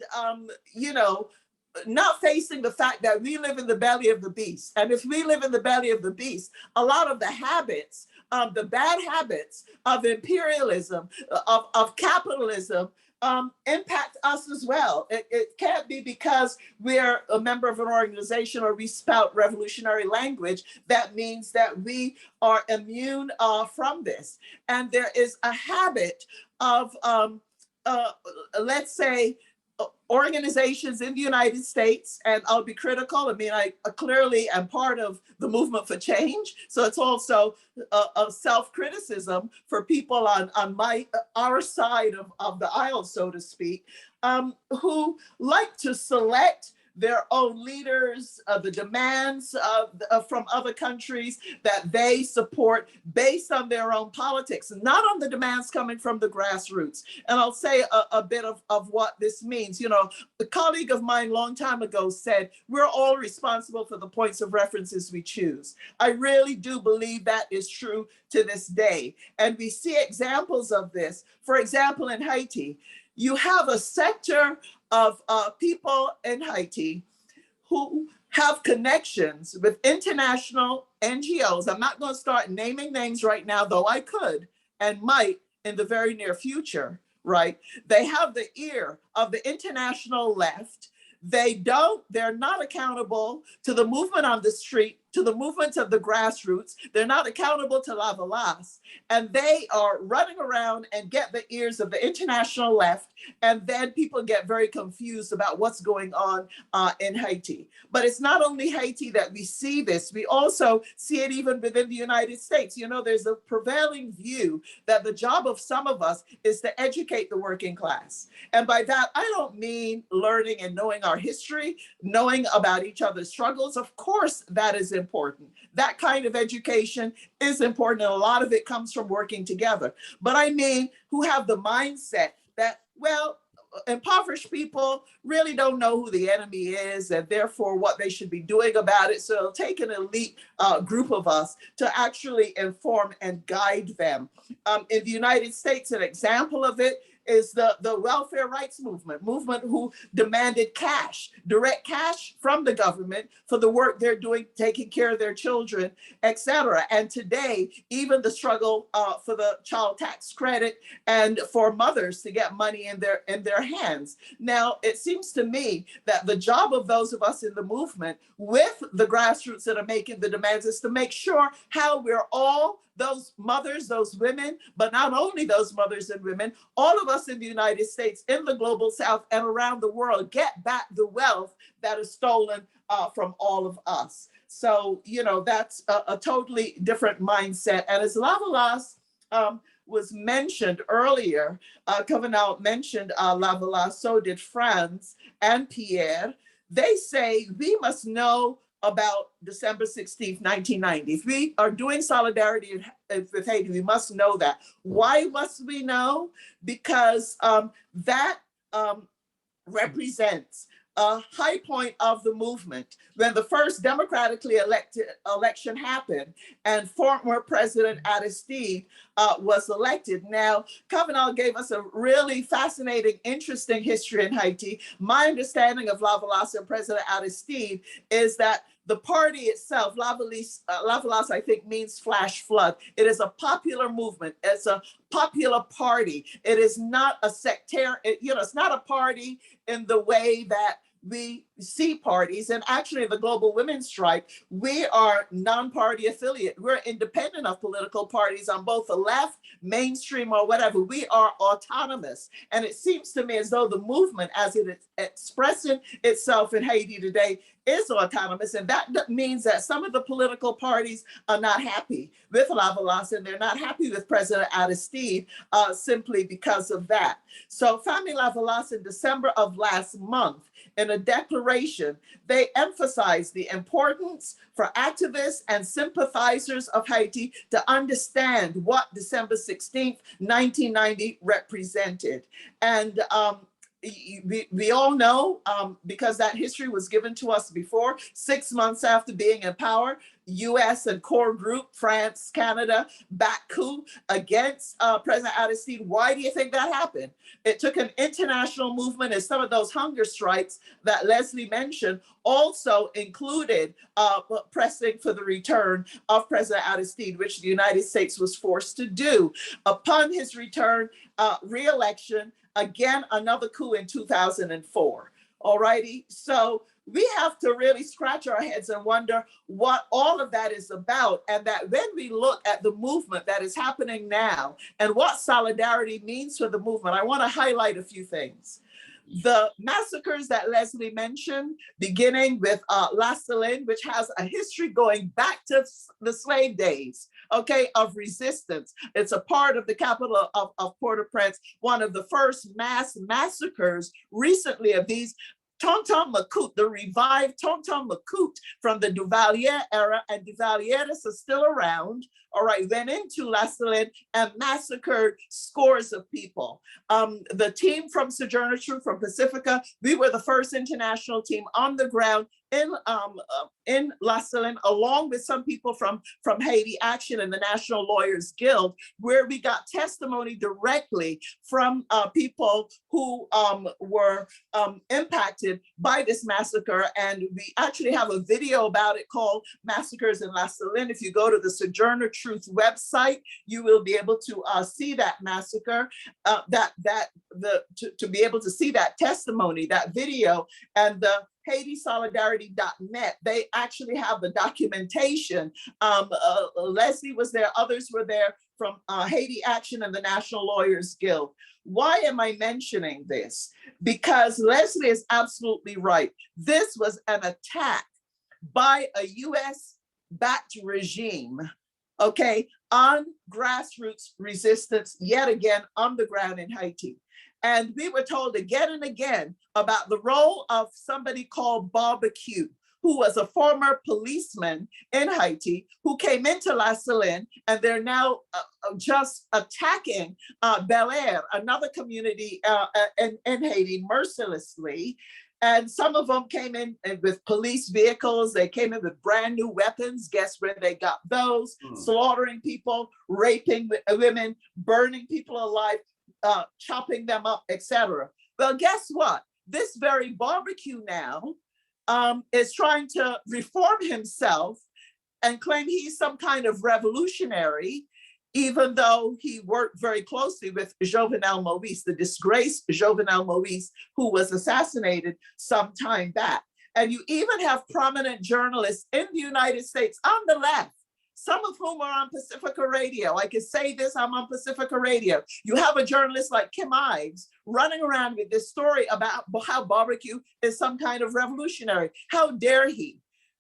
not facing the fact that we live in the belly of the beast. And if we live in the belly of the beast, a lot of the habits, the bad habits of imperialism, of capitalism, impact us as well. It can't be because we're a member of an organization or we spout revolutionary language that means that we are immune from this. And there is a habit of, let's say, organizations in the United States, and I'll be critical. I mean, I clearly am part of the movement for change. So it's also a self-criticism for people on our side of the aisle, so to speak, who like to select their own leaders, the demands from other countries that they support based on their own politics, not on the demands coming from the grassroots. And I'll say a bit of what this means. You know, a colleague of mine a long time ago said, we're all responsible for the points of references we choose. I really do believe that is true to this day. And we see examples of this. For example, in Haiti, you have a sector of people in Haiti who have connections with international NGOs. I'm not going to start naming names right now, though I could and might in the very near future, right? They have the ear of the international left. They're not accountable to the movement on the street, to the movements of the grassroots. They're not accountable to Lavalas. And they are running around and get the ears of the international left. And then people get very confused about what's going on in Haiti. But it's not only Haiti that we see this. We also see it even within the United States. You know, there's a prevailing view that the job of some of us is to educate the working class. And by that, I don't mean learning and knowing our history, knowing about each other's struggles. Of course, that is important. That kind of education is important, and a lot of it comes from working together. But I mean, who have the mindset that, well, impoverished people really don't know who the enemy is and therefore what they should be doing about it. So it'll take an elite group of us to actually inform and guide them. In the United States, an example of it is the welfare rights movement who demanded cash, direct cash from the government for the work they're doing, taking care of their children, etc. And today, even the struggle for the child tax credit and for mothers to get money in their hands. Now, it seems to me that the job of those of us in the movement with the grassroots that are making the demands is to make sure how we're all, those mothers, those women, but not only those mothers and women, all of us in the United States, in the global South and around the world, get back the wealth that is stolen from all of us. So, you know, that's a totally different mindset. And as Lavalas was mentioned earlier, Kafenol mentioned Lavalas, so did Frantz and Pierre. They say we must know about December 16th, 1990. If we are doing solidarity with Haiti, we must know that. Why must we know? Because that represents a high point of the movement when the first democratically elected election happened and former President Aristide was elected. Now, Kafenol gave us a really fascinating, interesting history in Haiti. My understanding of Lavalas and President Aristide is that the party itself, Lavalas, I think, means flash flood. It is a popular movement. It's a popular party. It is not a sectarian, it's not a party in the way that we see parties. And actually, the Global Women's Strike, we are non-party affiliate. We're independent of political parties on both the left, mainstream, or whatever. We are autonomous. And it seems to me as though the movement, as it is expressing itself in Haiti today, is autonomous. And that means that some of the political parties are not happy with Lavalas, and they're not happy with President Aristide simply because of that. So Fanmi Lavalas in December of last month, in a declaration, they emphasized the importance for activists and sympathizers of Haiti to understand what December 16th, 1990 represented. And we all know, because that history was given to us before, 6 months after being in power, US and core group, France, Canada, back coup against President Aristide. Why do you think that happened? It took an international movement, and some of those hunger strikes that Leslie mentioned also included pressing for the return of President Aristide, which the United States was forced to do. Upon his return, re-election, again, another coup in 2004. All righty. So we have to really scratch our heads and wonder what all of that is about. And that when we look at the movement that is happening now and what solidarity means for the movement, I want to highlight a few things. The massacres that Leslie mentioned, beginning with La Saline, which has a history going back to the slave days, okay, of resistance. It's a part of the capital of Port-au-Prince, one of the first mass massacres recently of these. Tonton Macoute, the revived Tonton Macoute from the Duvalier era, and Duvalieris are still around, all right, went into La Saline and massacred scores of people. The team from Sojourner Truth from Pacifica, we were the first international team on the ground in La Saline, along with some people from Haiti Action and the National Lawyers Guild, where we got testimony directly from people who were impacted by this massacre. And we actually have a video about it called Massacres in La Saline. If you go to the Sojourner Truth website, you will be able to see that massacre, to be able to see that testimony, that video, and the HaitiSolidarity.net. They actually have the documentation. Leslie was there, others were there from Haiti Action and the National Lawyers Guild. Why am I mentioning this? Because Leslie is absolutely right. This was an attack by a US-backed regime, okay, on grassroots resistance, yet again, on the ground in Haiti. And we were told again and again about the role of somebody called Barbecue, who was a former policeman in Haiti, who came into La Saline, and they're now just attacking Bel Air, another community in Haiti, mercilessly. And some of them came in with police vehicles. They came in with brand new weapons. Guess where they got those? Slaughtering people, raping women, burning people alive. chopping them up, etc. Well, guess what? This very barbecue now is trying to reform himself and claim he's some kind of revolutionary, even though he worked very closely with Jovenel Moïse, the disgraced Jovenel Moïse, who was assassinated some time back. And you even have prominent journalists in the United States on the left, some of whom are on Pacifica Radio. I can say this, I'm on Pacifica Radio. You have a journalist like Kim Ives running around with this story about how barbecue is some kind of revolutionary. How dare he?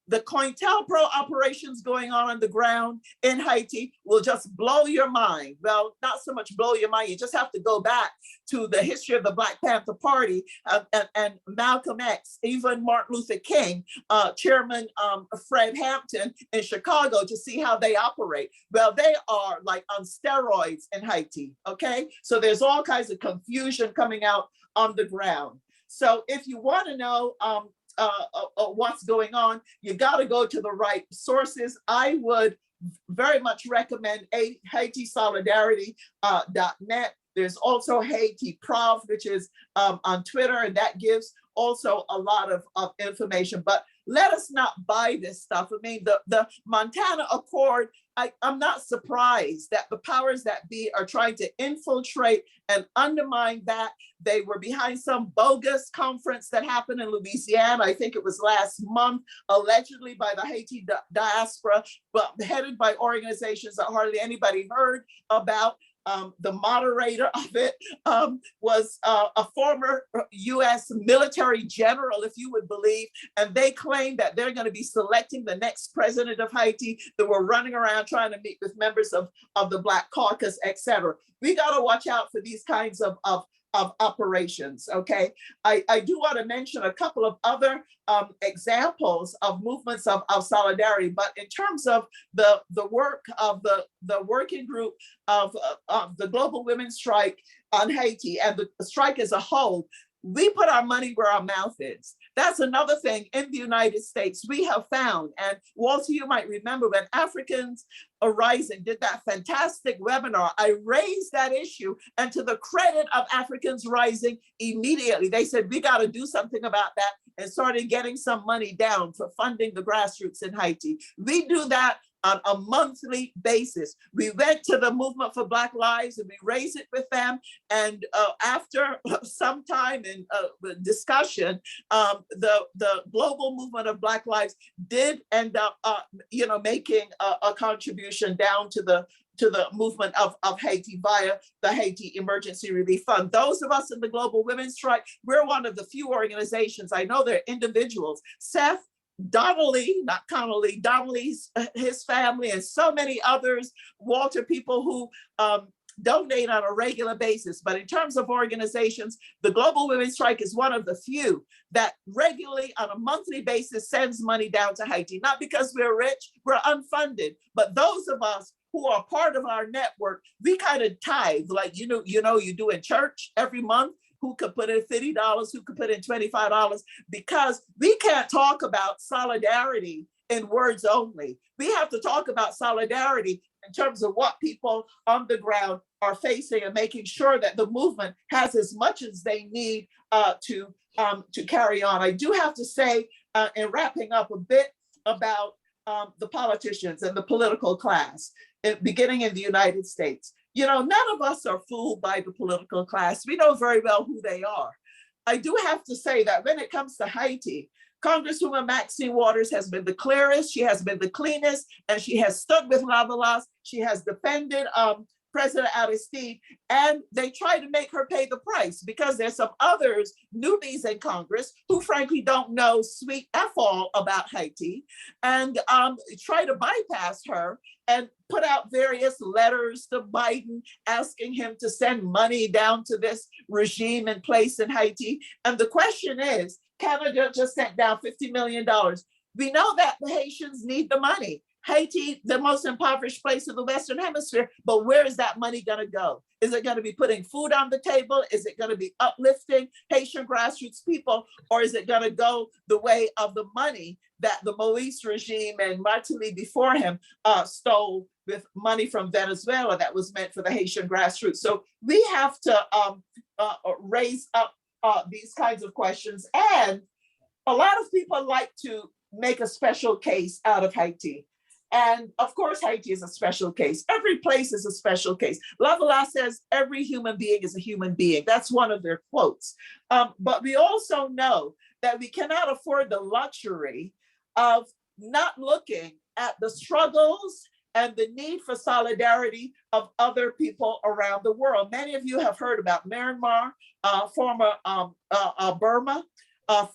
The COINTELPRO operations going on the ground in Haiti will just blow your mind. Well, not so much blow your mind, you just have to go back to the history of the Black Panther Party and Malcolm X, even Martin Luther King, Chairman Fred Hampton in Chicago to see how they operate. Well, they are like on steroids in Haiti, okay? So there's all kinds of confusion coming out on the ground. So if you want to know what's going on, you got to go to the right sources. I would very much recommend Haiti Solidarity.net. There's also Haiti Prof, which is on Twitter, and that gives also a lot of information. But let us not buy this stuff. I mean, the Montana Accord, I'm not surprised that the powers that be are trying to infiltrate and undermine that. They were behind some bogus conference that happened in Louisiana. I think it was last month, allegedly by the Haiti diaspora, but headed by organizations that hardly anybody heard about. The moderator of it was a former US military general, if you would believe, and they claim that they're going to be selecting the next president of Haiti. That were running around trying to meet with members of the Black Caucus, etc. We got to watch out for these kinds of operations, okay? I do want to mention a couple of other examples of movements of solidarity, but in terms of the work of the working group of the Global Women's Strike on Haiti and the strike as a whole, we put our money where our mouth is. That's another thing in the United States we have found. And Walter, you might remember when Africans Arising did that fantastic webinar, I raised that issue, and to the credit of Africans Rising, immediately they said, we got to do something about that, and started getting some money down for funding the grassroots in Haiti. We do that on a monthly basis. We went to the Movement for Black Lives and we raised it with them. And after some time in discussion, the global movement of Black Lives did end up, making a contribution down to the movement of Haiti via the Haiti Emergency Relief Fund. Those of us in the Global Women's Strike, we're one of the few organizations, I know they're individuals, Seth Donnelly, not Connolly, Donnelly's, his family, and so many others, Walter, people who donate on a regular basis. But in terms of organizations, the Global Women's Strike is one of the few that regularly on a monthly basis sends money down to Haiti, not because we're rich, we're unfunded, but those of us who are part of our network, we kind of tithe, like you do in church every month. Who could put in $50, who could put in $25, because we can't talk about solidarity in words only. We have to talk about solidarity in terms of what people on the ground are facing and making sure that the movement has as much as they need to carry on. I do have to say, in wrapping up a bit about the politicians and the political class, beginning in the United States. None of us are fooled by the political class. We know very well who they are. I do have to say that when it comes to Haiti, Congresswoman Maxine Waters has been the clearest, she has been the cleanest, and she has stuck with Lavalas. She has defended President Aristide, and they try to make her pay the price because there's some others, newbies in Congress, who frankly don't know sweet F all about Haiti, and try to bypass her and put out various letters to Biden asking him to send money down to this regime in place in Haiti. And the question is, Canada just sent down $50 million. We know that the Haitians need the money. Haiti, the most impoverished place in the Western Hemisphere, but where is that money going to go? Is it going to be putting food on the table? Is it going to be uplifting Haitian grassroots people? Or is it going to go the way of the money that the Moise regime and Martelly before him stole with money from Venezuela that was meant for the Haitian grassroots? So we have to raise up these kinds of questions. And a lot of people like to make a special case out of Haiti. And of course, Haiti is a special case. Every place is a special case. Lavalas says every human being is a human being. That's one of their quotes. But we also know that we cannot afford the luxury of not looking at the struggles and the need for solidarity of other people around the world. Many of you have heard about Myanmar, former Burma.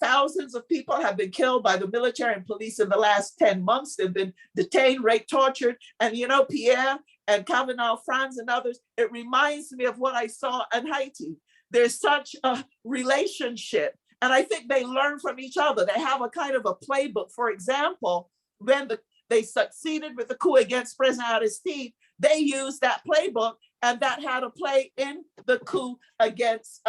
Thousands of people have been killed by the military and police in the last 10 months. They've been detained, raped, tortured. And you know, Pierre and Kafenol, Frantz and others, it reminds me of what I saw in Haiti. There's such a relationship. And I think they learn from each other. They have a kind of a playbook. For example, when they succeeded with the coup against President Aristide, they used that playbook, and that had a play in the coup against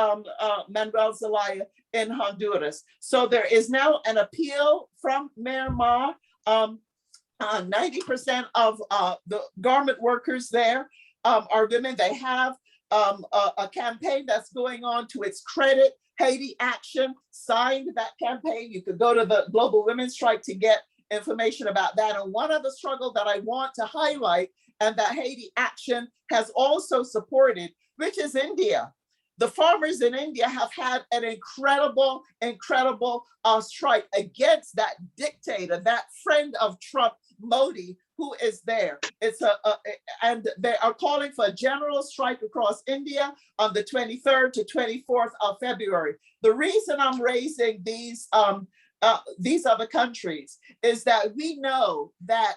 Manuel Zelaya in Honduras. So there is now an appeal from Myanmar. 90% of the garment workers there are women. They have a campaign that's going on to its credit. Haiti Action signed that campaign. You could go to the Global Women's Strike to get information about that. And one other struggle that I want to highlight, and that Haiti Action has also supported, which is India. The farmers in India have had an incredible strike against that dictator, that friend of Trump, Modi, who is there. And they are calling for a general strike across India on the 23rd to 24th of February. The reason I'm raising these other countries is that we know that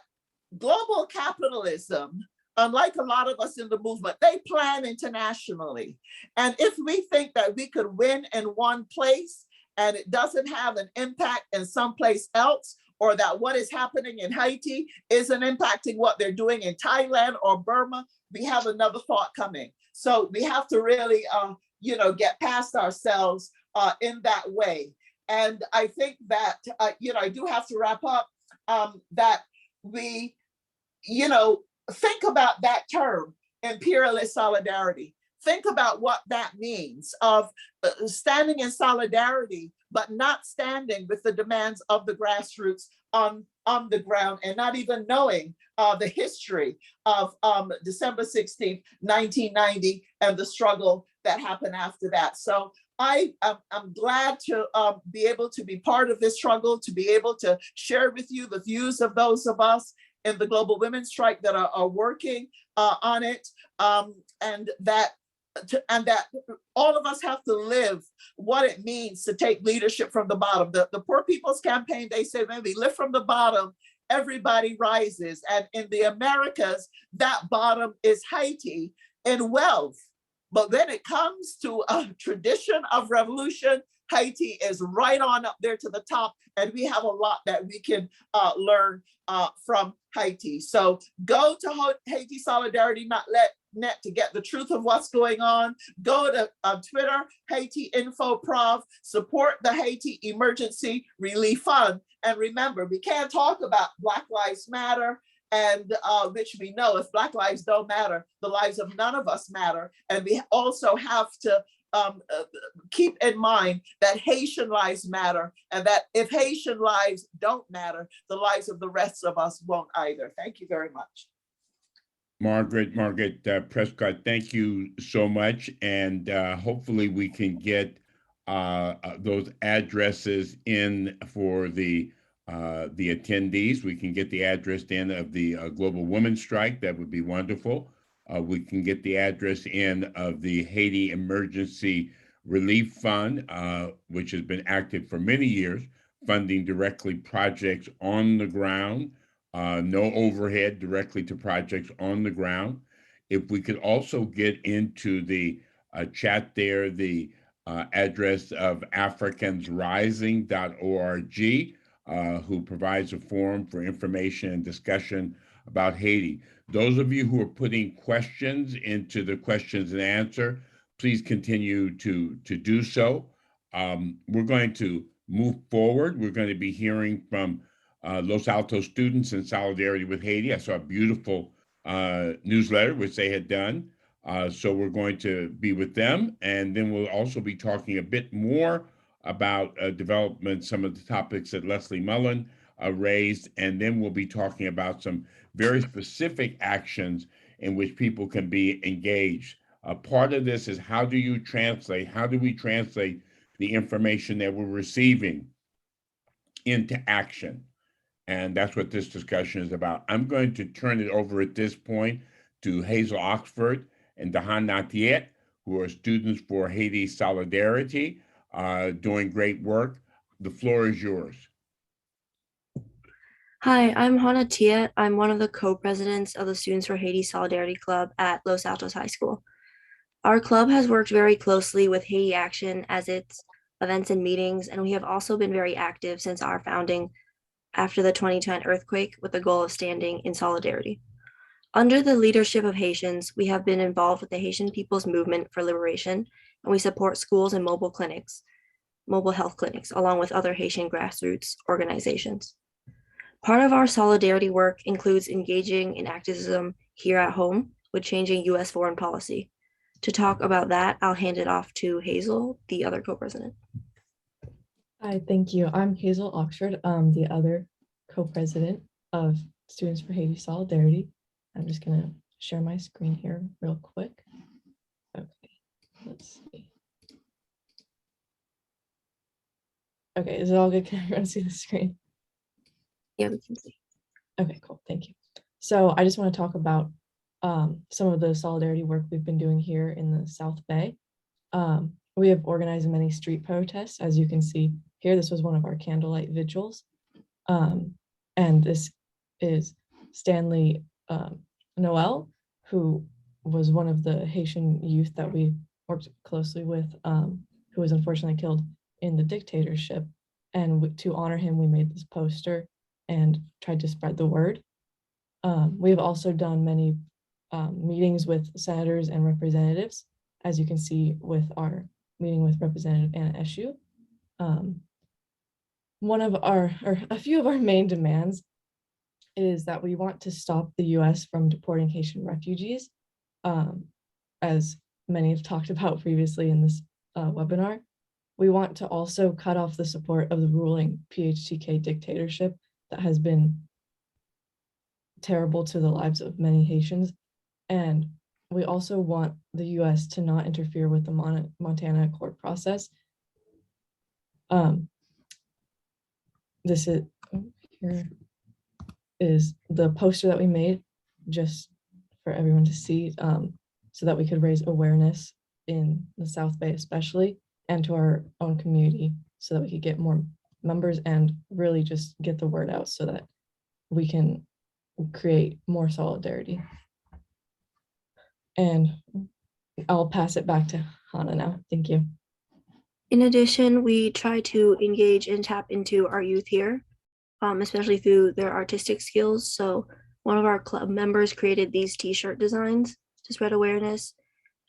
global capitalism, unlike a lot of us in the movement, they plan internationally. And if we think that we could win in one place and it doesn't have an impact in someplace else, or that what is happening in Haiti isn't impacting what they're doing in Thailand or Burma, we have another thought coming. So we have to really, get past ourselves in that way. And I think that, I do have to wrap up, that we, think about that term, Imperialist Solidarity. Think about what that means of standing in solidarity, but not standing with the demands of the grassroots on the ground, and not even knowing the history of December 16th, 1990, and the struggle that happened after that. So I'm glad to be able to be part of this struggle, to be able to share with you the views of those of us in the Global Women's Strike that are working on it, and that all of us have to live what it means to take leadership from the bottom. The Poor People's Campaign, they say, when we live from the bottom, everybody rises. And in the Americas, that bottom is Haiti in wealth. But when it comes to a tradition of revolution, Haiti is right on up there to the top, and we have a lot that we can learn from Haiti. So go to Haiti Solidarity Net to get the truth of what's going on. Go to Twitter, Haiti Info Prof, support the Haiti Emergency Relief Fund. And remember, we can't talk about Black Lives Matter, and which we know if Black lives don't matter, the lives of none of us matter. And we also have to keep in mind that Haitian lives matter, and that if Haitian lives don't matter, the lives of the rest of us won't either. Thank you very much. Margaret Prescott, thank you so much. And hopefully we can get those addresses in for the attendees. We can get the address in of the Global Women's Strike. That would be wonderful. We can get the address in of the Haiti Emergency Relief Fund, which has been active for many years, funding directly projects on the ground, no overhead, directly to projects on the ground. If we could also get into the chat there, the address of africansrising.org. who provides a forum for information and discussion about Haiti. Those of you who are putting questions into the questions and answer, please continue to do so. We're going to move forward. We're going to be hearing from Los Altos students in solidarity with Haiti. I saw a beautiful newsletter, which they had done. So we're going to be with them. And then we'll also be talking a bit more about development, some of the topics that Leslie Mullin raised. And then we'll be talking about some very specific actions in which people can be engaged. Part of this is how do you translate? How do we translate the information that we're receiving into action? And that's what this discussion is about. I'm going to turn it over at this point to Hazel Oxford and Dahan Natiet, who are students for Haiti Solidarity, doing great work. The floor is yours. Hi, I'm Hana Tiet. I'm one of the co-presidents of the Students for Haiti Solidarity Club at Los Altos High School. Our club has worked very closely with Haiti Action as its events and meetings, and we have also been very active since our founding after the 2010 earthquake with the goal of standing in solidarity. Under the leadership of Haitians, we have been involved with the Haitian People's Movement for Liberation, and we support schools and mobile health clinics, along with other Haitian grassroots organizations. Part of our solidarity work includes engaging in activism here at home with changing US foreign policy. To talk about that, I'll hand it off to Hazel, the other co-president. Hi, thank you. I'm Hazel Oxford, the other co-president of Students for Haiti Solidarity. I'm just gonna share my screen here real quick. Okay, let's see. Okay, is it all good? Can everyone see the screen? Yeah, we can see. Okay, cool, thank you. So I just want to talk about some of the solidarity work we've been doing here in the South Bay. We have organized many street protests, as you can see here. This was one of our candlelight vigils. And this is Stanley Noel, who was one of the Haitian youth that we worked closely with, who was unfortunately killed in the dictatorship. And to honor him, we made this poster and tried to spread the word. We've also done many meetings with senators and representatives, as you can see with our meeting with Representative Anna Eshoo. A few of our main demands is that we want to stop the US from deporting Haitian refugees, as many have talked about previously in this webinar. We want to also cut off the support of the ruling PHTK dictatorship that has been terrible to the lives of many Haitians. And we also want the US to not interfere with the Montana court process. This is the poster that we made just for everyone to see, so that we could raise awareness in the South Bay especially, and to our own community, so that we could get more members and really just get the word out so that we can create more solidarity. And I'll pass it back to Hannah now. Thank you. In addition, we try to engage and tap into our youth here, especially through their artistic skills. So one of our club members created these t-shirt designs to spread awareness,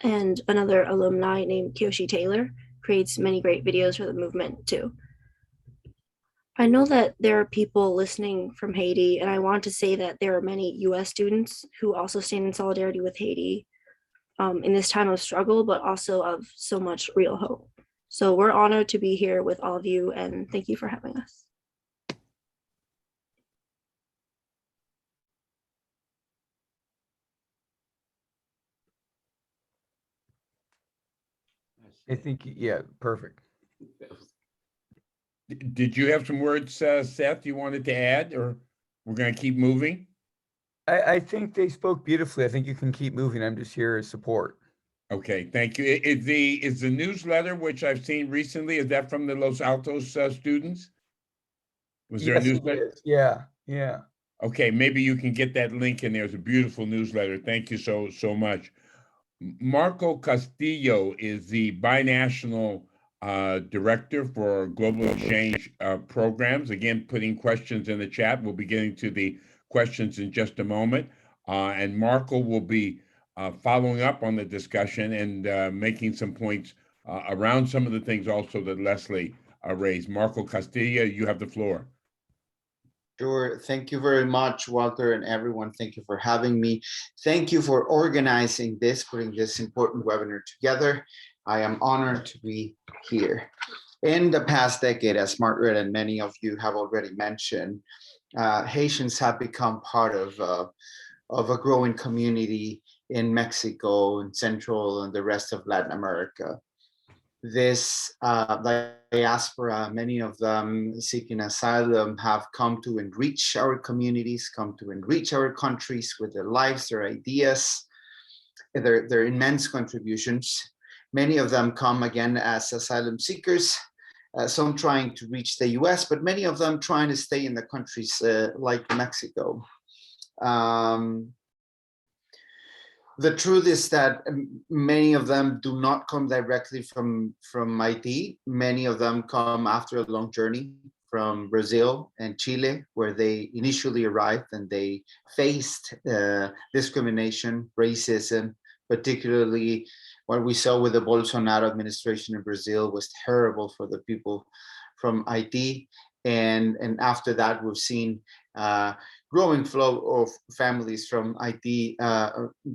and another alumni named Kyoshi Taylor creates many great videos for the movement too. I know that there are people listening from Haiti, and I want to say that there are many US students who also stand in solidarity with Haiti in this time of struggle, but also of so much real hope. So we're honored to be here with all of you, and thank you for having us. I think, yeah, perfect. Did you have some words, Seth, you wanted to add, or we're going to keep moving? I think they spoke beautifully. I think you can keep moving. I'm just here as support. Okay, thank you. Is the newsletter, which I've seen recently, is that from the Los Altos students? Was there a newsletter? Yeah, yeah. Okay, maybe you can get that link in there. It's a beautiful newsletter. Thank you so much. Marco Castillo is the binational Director for Global Exchange Programs. Again, putting questions in the chat. We'll be getting to the questions in just a moment. And Marco will be following up on the discussion and making some points around some of the things also that Leslie raised. Marco Castilla, you have the floor. Sure. Thank you very much, Walter, and everyone. Thank you for having me. Thank you for organizing this, putting this important webinar together. I am honored to be here. In the past decade, as Margaret and many of you have already mentioned, Haitians have become part of a growing community in Mexico and Central and the rest of Latin America. This diaspora, many of them seeking asylum, have come to enrich our communities, come to enrich our countries with their lives, their ideas, their immense contributions. Many of them come again as asylum seekers, some trying to reach the US, but many of them trying to stay in the countries like Mexico. The truth is that many of them do not come directly from Haiti. Many of them come after a long journey from Brazil and Chile, where they initially arrived and they faced discrimination, racism, particularly what we saw with the Bolsonaro administration in Brazil was terrible for the people from Haiti. And after that, we've seen growing flow of families from Haiti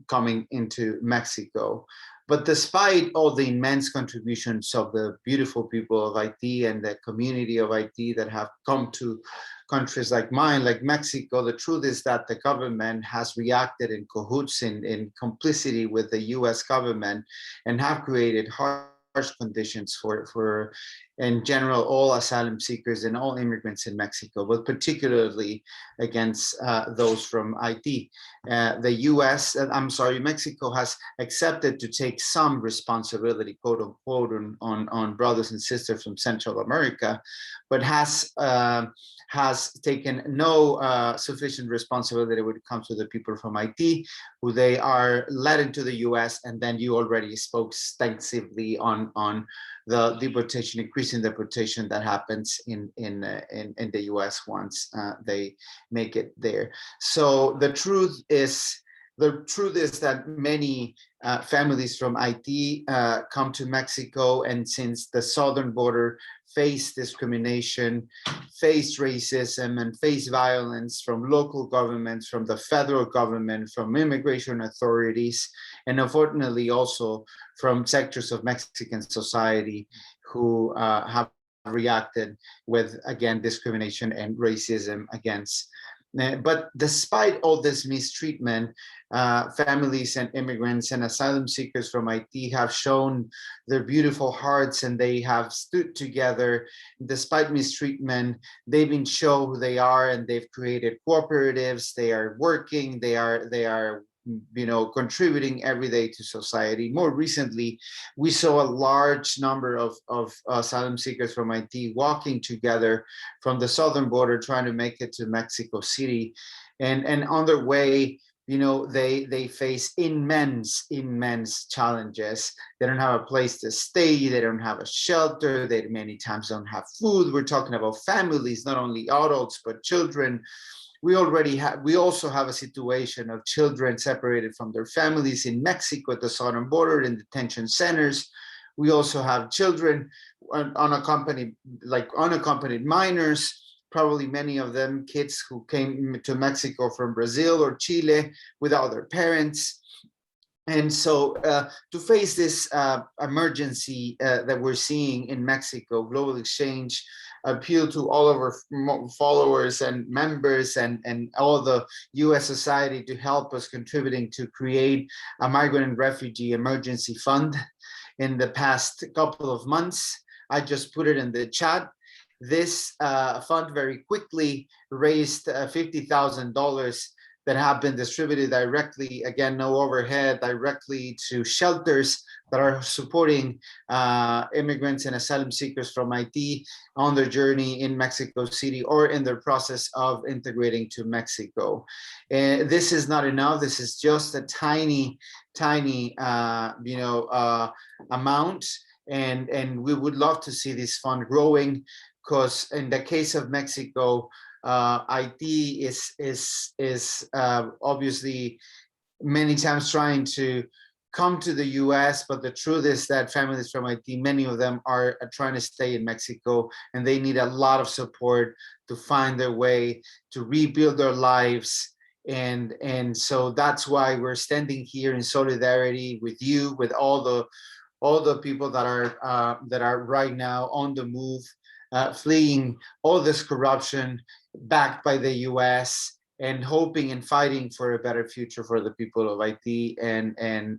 coming into Mexico. But despite all the immense contributions of the beautiful people of Haiti and the community of Haiti that have come to countries like mine, like Mexico, the truth is that the government has reacted in cahoots, in complicity with the US government, and have created harsh conditions for in general all asylum seekers and all immigrants in Mexico, but particularly against those from Haiti. Mexico has accepted to take some responsibility, quote unquote, on brothers and sisters from Central America, but has taken no sufficient responsibility when it comes to the people from Haiti, who they are led into the US, and then you already spoke extensively on the deportation, increasing deportation that happens in the US once they make it there. So the truth is that many families from Haiti come to Mexico, and since the southern border face discrimination, face racism, and face violence from local governments, from the federal government, from immigration authorities, and unfortunately also from sectors of Mexican society who have reacted with, again, discrimination and racism against. But despite all this mistreatment, families and immigrants and asylum seekers from Haiti have shown their beautiful hearts, and they have stood together. Despite mistreatment, they've been shown who they are, and they've created cooperatives. They are working. They are contributing every day to society. More recently, we saw a large number of asylum seekers from Haiti walking together from the southern border, trying to make it to Mexico City. And on their way, they face immense challenges. They don't have a place to stay. They don't have a shelter. They many times don't have food. We're talking about families, not only adults, but children. We also have a situation of children separated from their families in Mexico at the southern border in detention centers. We also have children unaccompanied minors, probably many of them kids who came to Mexico from Brazil or Chile without their parents. And so to face this emergency that we're seeing in Mexico, Global Exchange appeal to all of our followers and members and all the US society to help us contributing to create a migrant and refugee emergency fund in the past couple of months. I just put it in the chat. This fund very quickly raised $50,000 that have been distributed directly, again, no overhead, directly to shelters that are supporting immigrants and asylum seekers from Haiti on their journey in Mexico City or in their process of integrating to Mexico. This is not enough. This is just a tiny amount. and we would love to see this fund growing, because in the case of Mexico, Haiti is obviously many times trying to come to the US, but the truth is that families from Haiti, many of them are trying to stay in Mexico, and they need a lot of support to find their way, to rebuild their lives. And so that's why we're standing here in solidarity with you, with all the people that are right now on the move, fleeing all this corruption, backed by the US, and hoping and fighting for a better future for the people of Haiti. And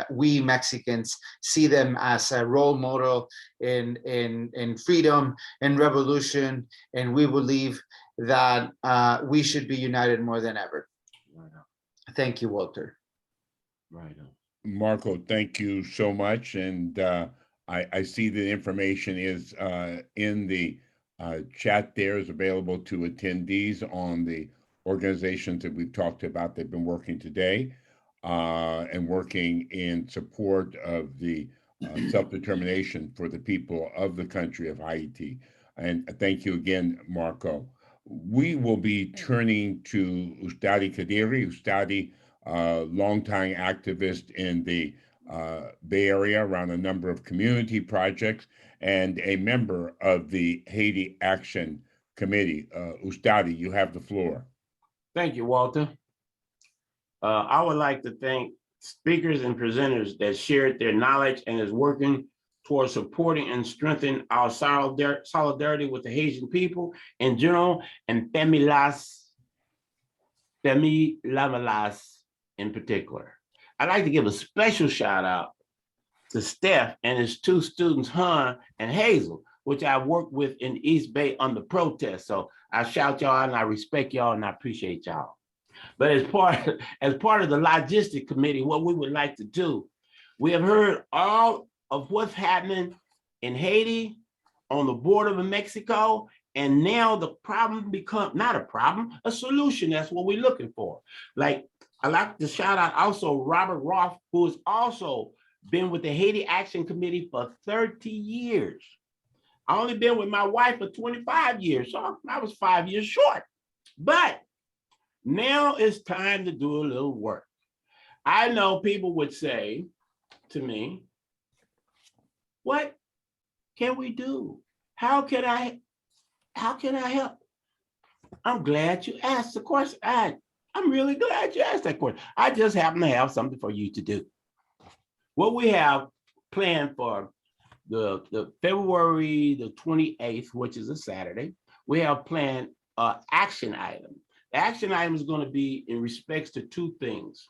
we Mexicans see them as a role model in freedom and revolution, and we believe that we should be united more than ever. Thank you, Walter. Right. Marco, thank you so much. And I see the information is in the chat there, is available to attendees on the organizations that we've talked about. They've been working today and working in support of the self-determination for the people of the country of Haiti. And thank you again, Marco. We will be turning to Ustadi Kadiri. Ustadi, longtime activist in the Bay Area around a number of community projects and a member of the Haiti Action Committee. Ustadi, you have the floor. Thank you, Walter. I would like to thank speakers and presenters that shared their knowledge and is working towards supporting and strengthening our solidarity with the Haitian people in general, and Fanmi Lavalas in particular. I'd like to give a special shout out to Steph and his two students, Han and Hazel, which I worked with in East Bay on the protest. So I shout y'all out and I respect y'all and I appreciate y'all. But as part of the logistic committee, what we would like to do, we have heard all of what's happening in Haiti, on the border of Mexico, and now the problem becomes not a problem, a solution. That's what we're looking for. Like, I'd like to shout out also Robert Roth, who has also been with the Haiti Action Committee for 30 years. I only been with my wife for 25 years, so I was 5 years short. But now it's time to do a little work. I know people would say to me, what can we do? How can I help? I'm glad you asked the question. I'm really glad you asked that question. I just happen to have something for you to do. What we have planned for the February the 28th, which is a Saturday, we have planned an action item. The action item is going to be in respects to two things.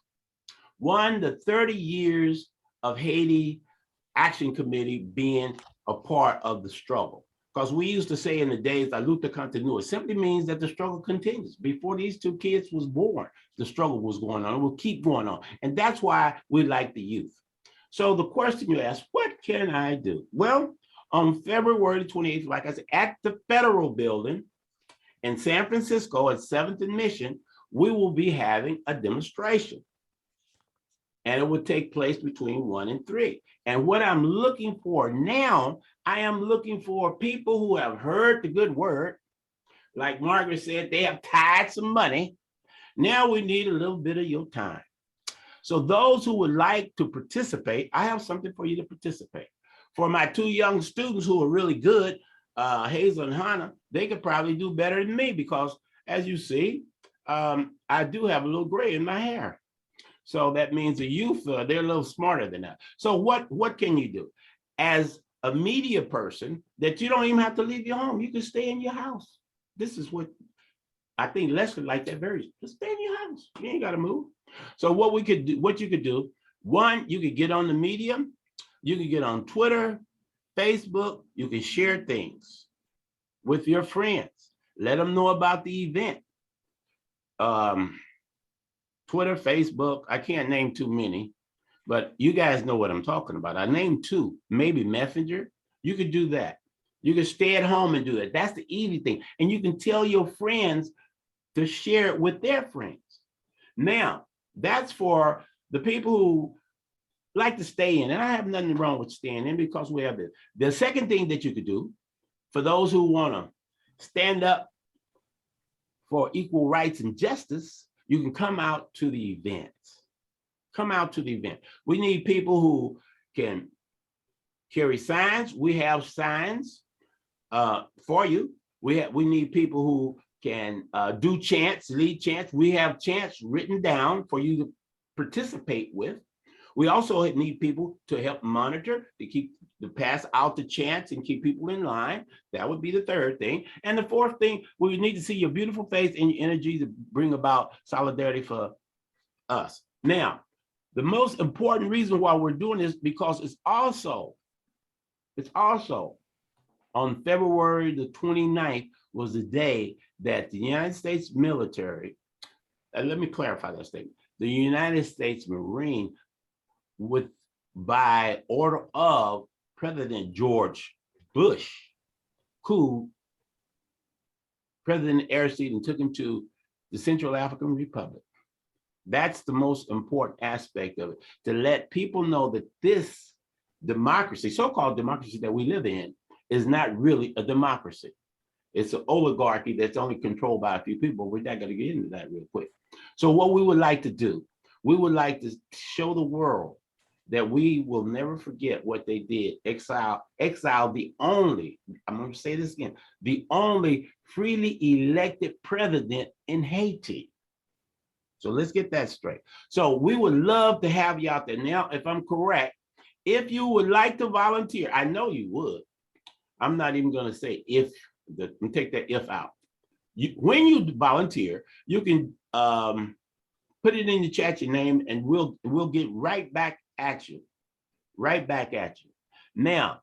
One, the 30 years of Haiti Action Committee being a part of the struggle. Because we used to say in the days, la lucha continua, it simply means that the struggle continues. Before these two kids was born, the struggle was going on. It will keep going on. And that's why we like the youth. So the question you ask, what can I do? Well, on February 28th, like I said, at the Federal Building in San Francisco at 7th and Mission, we will be having a demonstration. And it would take place between 1 and 3. And what I'm looking for now, I am looking for people who have heard the good word. Like Margaret said, they have tied some money. Now we need a little bit of your time. So those who would like to participate, I have something for you to participate. For my two young students who are really good, Hazel and Hannah, they could probably do better than me because, as you see, I do have a little gray in my hair. So that means the youth, they're a little smarter than that. So what can you do? As a media person, that you don't even have to leave your home. You can stay in your house. This is what I think Leslie like that very, just stay in your house. You ain't got to move. So what you could do, one, you could get on the media, you could get on Twitter, Facebook, you can share things with your friends. Let them know about the event. Twitter, Facebook, I can't name too many, but you guys know what I'm talking about. I named two, maybe Messenger. You could do that. You can stay at home and do it. That's the easy thing. And you can tell your friends to share it with their friends. Now, that's for the people who like to stay in, and I have nothing wrong with staying in because we have this. The second thing that you could do for those who want to stand up for equal rights and justice, you can come out to the events. Come out to the event. We need people who can carry signs. We have signs for you. We need people who can do chants, lead chants. We have chants written down for you to participate with. We also need people to help monitor, to pass out the chants and keep people in line. That would be the third thing. And the fourth thing, we need to see your beautiful face and your energy to bring about solidarity for us. Now, the most important reason why we're doing this, because it's also on February the 29th was the day that the United States military, let me clarify that statement, the United States Marine, by order of President George Bush, who President Aristide took him to the Central African Republic. That's the most important aspect of it, to let people know that this democracy, so-called democracy that we live in, is not really a democracy. It's an oligarchy that's only controlled by a few people. We're not going to get into that real quick. So what we would like to do, we would like to show the world that we will never forget what they did. Exile the only, I'm going to say this again, the only freely elected president in Haiti. So let's get that straight. So we would love to have you out there. Now, if I'm correct, if you would like to volunteer, I know you would. I'm not even going to say if, let me take that if out. When you volunteer, you can put it in the chat, your name, and we'll get right back at you. Right back at you. Now,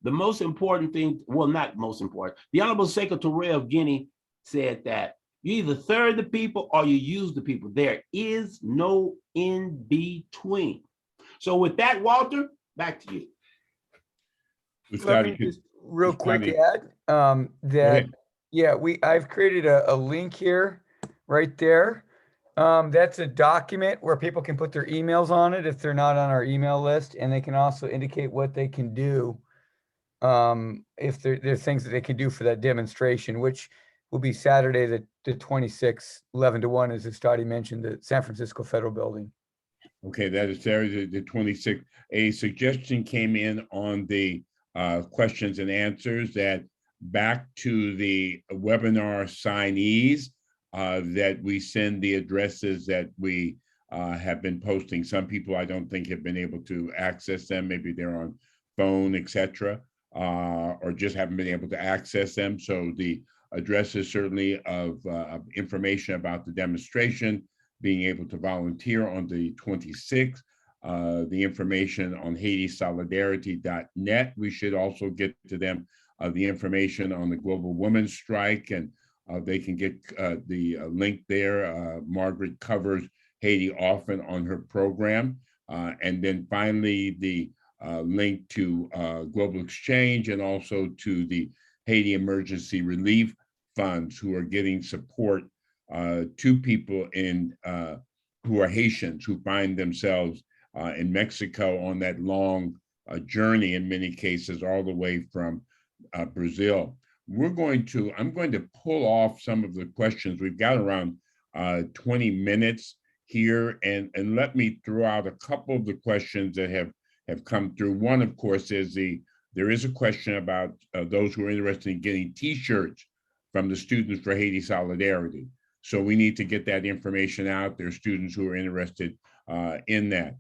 the most important thing, well, not most important, the Honorable Secretary of Guinea said that you either serve the people or you use the people. There is no in between. So with that, Walter, back to you. Let me just real quick add that, yeah, I've created a link here, right there. That's a document where people can put their emails on it if they're not on our email list, and they can also indicate what they can do if there's things that they can do for that demonstration, which will be Saturday the 26th, 11 to 1, as Estadi mentioned, the San Francisco Federal Building. Okay, that is Saturday the 26th. A suggestion came in on the questions and answers that back to the webinar signees, that we send the addresses that we have been posting. Some people I don't think have been able to access them. Maybe they're on phone, etc., or just haven't been able to access them. So the addresses certainly of information about the demonstration, being able to volunteer on the 26th, the information on HaitiSolidarity.net. We should also get to them the information on the Global Women's Strike, and they can get the link there. Margaret covers Haiti often on her program. And then finally, the link to Global Exchange and also to the Haiti Emergency Relief Funds, who are getting support to people in who are Haitians who find themselves in Mexico on that long journey, in many cases, all the way from Brazil. I'm going to pull off some of the questions. We've got around 20 minutes here, and let me throw out a couple of the questions that have come through. One, of course, is there is a question about those who are interested in getting T-shirts from the Students for Haiti Solidarity. So we need to get that information out. There are students who are interested in that.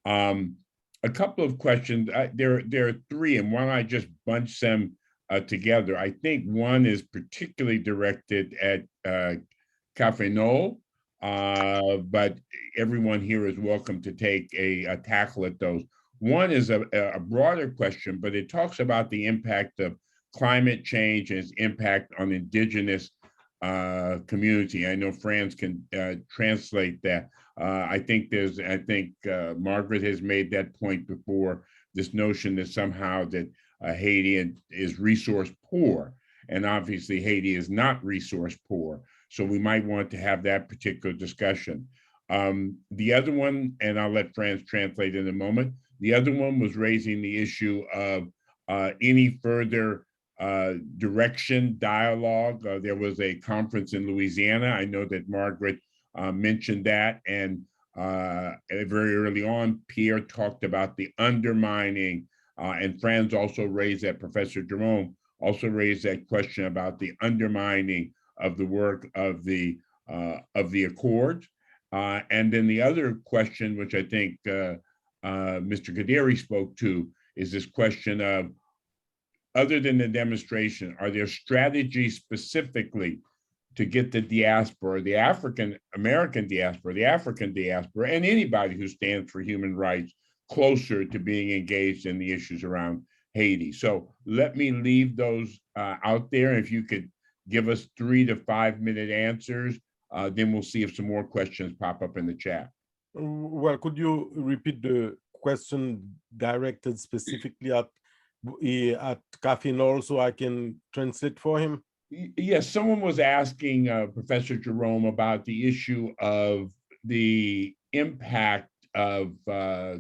A couple of questions. There are three, and why don't I just bunch them together? I think one is particularly directed at Kafenol, but everyone here is welcome to take a tackle at those. One is a broader question, but it talks about the impact of climate change and its impact on indigenous community. I know Frantz can translate that. I think Margaret has made that point before, this notion that somehow that Haiti is resource poor, and obviously Haiti is not resource poor. So we might want to have that particular discussion. The other one, and I'll let Frantz translate in a moment, The other one was raising the issue of any further direction, dialogue. There was a conference in Louisiana. I know that Margaret mentioned that. And very early on, Pierre talked about the undermining, and Frantz also raised that, Professor Jerome also raised that question about the undermining of the work of the accord. And then the other question, which I think Mr. Kaderi spoke to, is this question of, other than the demonstration, are there strategies specifically to get the diaspora, the African American diaspora, the African diaspora, and anybody who stands for human rights closer to being engaged in the issues around Haiti? So let me leave those out there. If you could give us 3 to 5 minute answers, then we'll see if some more questions pop up in the chat. Well, could you repeat the question directed specifically at Kafenol so I can translate for him? Yes, someone was asking Professor Jerome about the issue of the impact of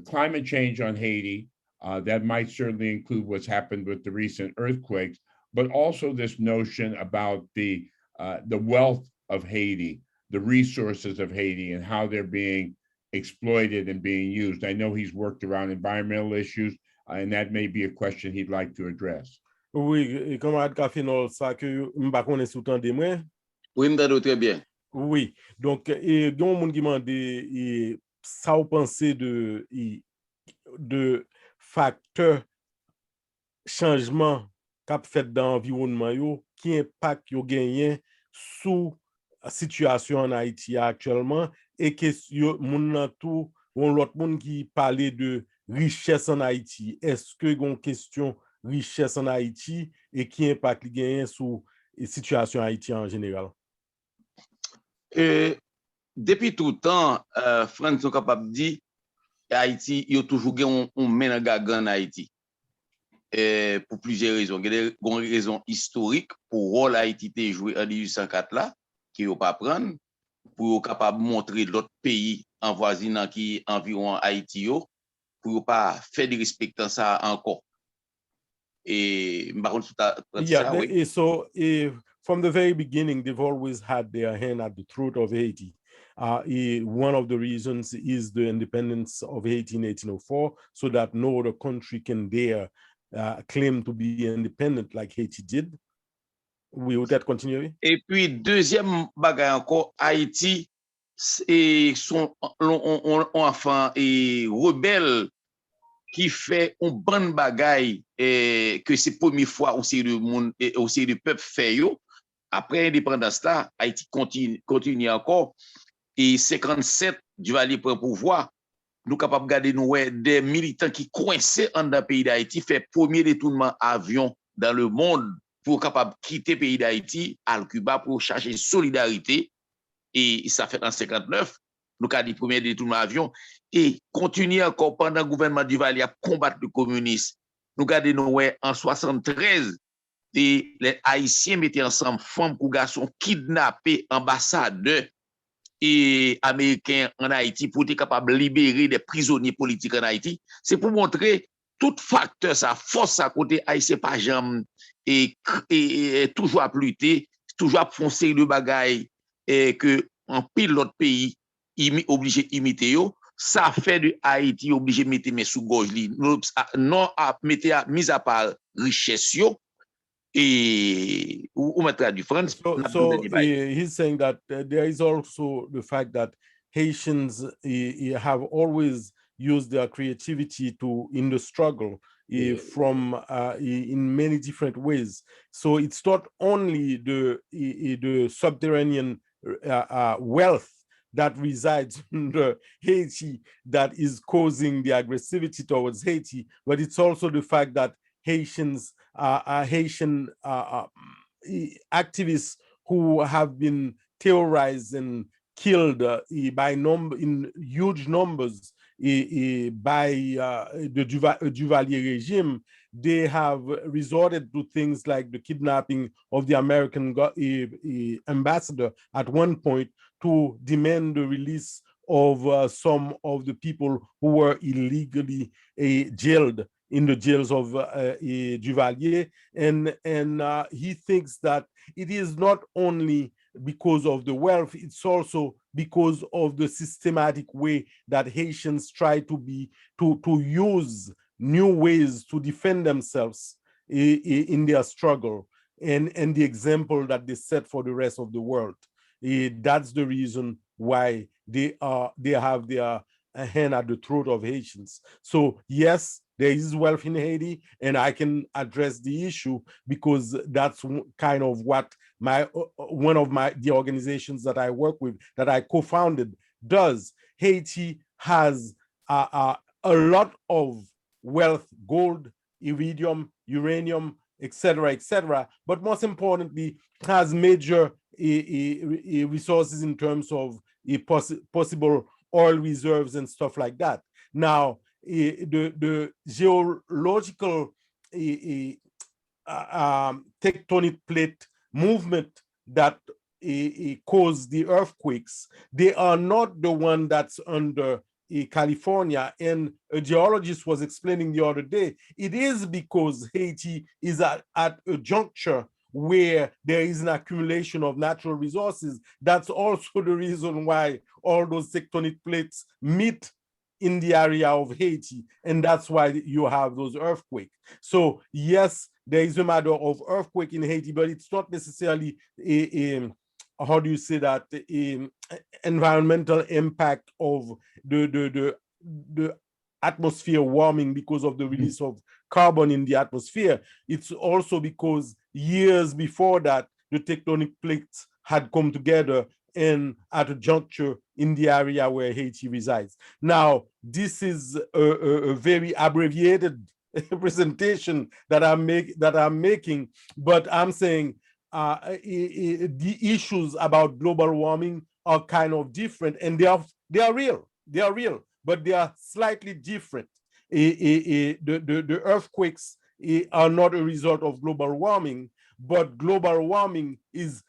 climate change on Haiti. That might certainly include what's happened with the recent earthquakes, but also this notion about the wealth of Haiti, the resources of Haiti, and how they're being exploited and being used. I know he's worked around environmental issues, and that may be a question he'd like to address. Oui, camarade Kafenol, ça que m'pa connaît sous temps de moi. Oui, m'entendez très bien. Oui, donc don moun qui mande ça ou pensez de facteurs changement qu'a fait dans l'environnement yo qui impact yo gagné sous situation en Haïti actuellement, et que moun nan tout on l'autre monde qui parlait de richesse en Haïti. Est-ce que gon question richesse en Haïti et qui impact li gagné sur la situation Haïti en général? Depuis tout le temps, Frantz sont capables de dire Haïti, il y a toujours un ménagagan en Haïti. Pour plusieurs raisons. Il y a des raisons historiques pour rôle Haïti a joué en 1804 là, qui ne pas prendre, pour capable de montrer l'autre pays en voisinant qui environ Haïti, pour ne pas faire de respecter ça encore. Yeah, so from the very beginning, they've always had their hand at the throat of Haiti. One of the reasons is the independence of Haiti in 1804, so that no other country can dare claim to be independent like Haiti did. Will that continue? Et puis, deuxième bagage encore, Haïti, sont enfants et rebelles qui fait un bon bagage que c'est la première fois aussi le monde et aussi le peuple fait yo. Après l'indépendance là, Haïti continue encore, et 57 du Valier prend pouvoir, nous capables de garder nous des militants qui coincés dans le pays d'Haïti fait premier détournement avion dans le monde pour capable quitter le pays d'Haïti à Cuba pour chercher solidarité, et ça fait en 59 nous avons dit premier détournement avion, et continuer encore pendant le gouvernement du Valier à combattre le communisme. Nous gardons nous en 73, et les Haïtiens mettaient ensemble femmes ou garçons kidnappés, ambassadeurs et américains en Haïti pour être capables de libérer des prisonniers politiques en Haïti. C'est pour montrer tout facteur, sa force à côté Haïtien pas jamais et toujours à lutter, toujours à foncer le bagaille, et que en pile l'autre pays obligé d'imiter yo. Ça fait de Haïti obligé de mettre mes sous gorge li, non à mettre mise à part richesse yo. Et ou mettre du France. So he's saying that there is also the fact that Haitians have always used their creativity in the struggle from in many different ways. So it's not only the subterranean wealth that resides under Haiti that is causing the aggressivity towards Haiti, but it's also the fact that Haitian activists who have been terrorized and killed in huge numbers by the Duvalier regime, they have resorted to things like the kidnapping of the American ambassador at one point to demand the release of some of the people who were illegally jailed in the jails of Duvalier, and he thinks that it is not only because of the wealth, it's also because of the systematic way that Haitians try to use new ways to defend themselves in their struggle, and the example that they set for the rest of the world. That's the reason why they have their hand at the throat of Haitians. So yes, there is wealth in Haiti, and I can address the issue because that's kind of what one of the organizations that I work with, that I co-founded, does. Haiti has a lot of wealth: gold, iridium, uranium, etc., but most importantly, has major resources in terms of possible oil reserves and stuff like that. Now, the geological tectonic plate movement that caused the earthquakes, they are not the one that's under California. And a geologist was explaining the other day, it is because Haiti is at a juncture where there is an accumulation of natural resources. That's also the reason why all those tectonic plates meet in the area of Haiti, and that's why you have those earthquakes. So yes, there is a matter of earthquake in Haiti, but it's not necessarily how do you say that, environmental impact of the atmosphere warming because of the release of carbon in the atmosphere. It's also because years before that, the tectonic plates had come together and at a juncture in the area where Haiti resides. Now, this is a very abbreviated presentation that I'm making, but I'm saying the issues about global warming are kind of different, and they are real, but they are slightly different. The earthquakes are not a result of global warming, but global warming is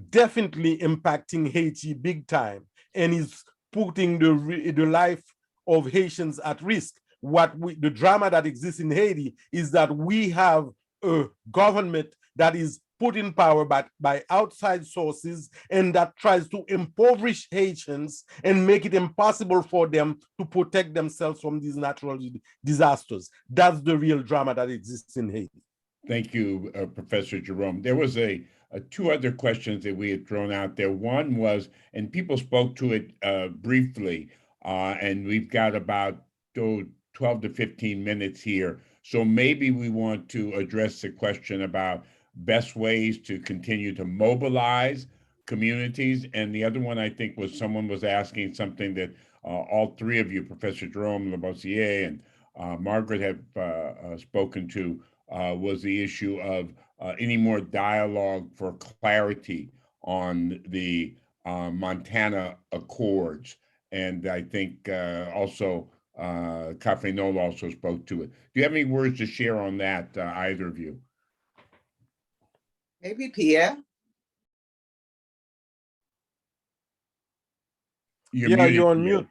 definitely impacting Haiti big time and is putting the life of Haitians at risk. The drama that exists in Haiti is that we have a government that is put in power by outside sources and that tries to impoverish Haitians and make it impossible for them to protect themselves from these natural disasters. That's the real drama that exists in Haiti. Thank you, Professor Jerome. There was two other questions that we had thrown out there. One was, and people spoke to it briefly, and we've got about 12 to 15 minutes here. So maybe we want to address the question about best ways to continue to mobilize communities. And the other one, I think, was someone was asking something that all three of you, Professor Jerome, Lavoisier, and Margaret have spoken to, was the issue of any more dialogue for clarity on the Montana Accords. And I think also Kafenol also spoke to it. Do you have any words to share on that, either of you? Maybe Pierre. You're on mute.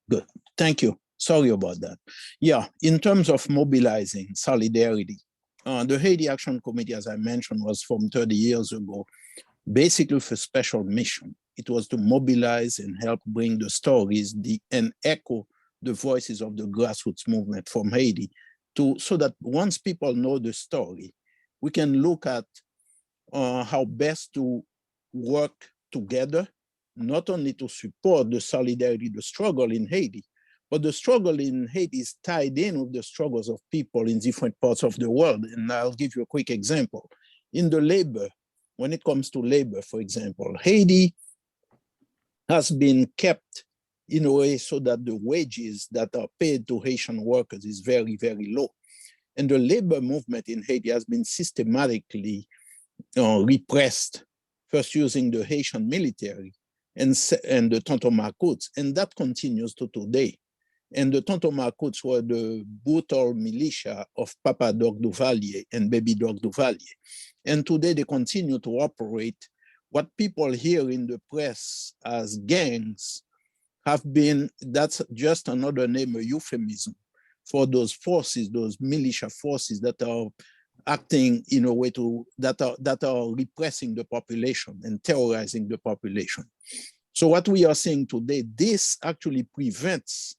Good. Thank you. Sorry about that. Yeah, in terms of mobilizing solidarity, the Haiti Action Committee, as I mentioned, was formed 30 years ago, basically for a special mission. It was to mobilize and help bring the stories and echo the voices of the grassroots movement from Haiti, so that once people know the story, we can look at how best to work together, not only to support the solidarity, the struggle in Haiti, but the struggle in Haiti is tied in with the struggles of people in different parts of the world. And I'll give you a quick example. In the labor, when it comes to labor, for example, Haiti has been kept in a way so that the wages that are paid to Haitian workers is very, very low. And the labor movement in Haiti has been systematically repressed, first using the Haitian military and the Tonton Marcouts, and that continues to today. And the Tonton Macoutes were the brutal militia of Papa Dog Duvalier and Baby Dog Duvalier. And today they continue to operate. What people hear in the press as gangs have been, that's just another name, a euphemism for those forces, those militia forces that are acting in a way that are repressing the population and terrorizing the population. So what we are seeing today, this actually prevents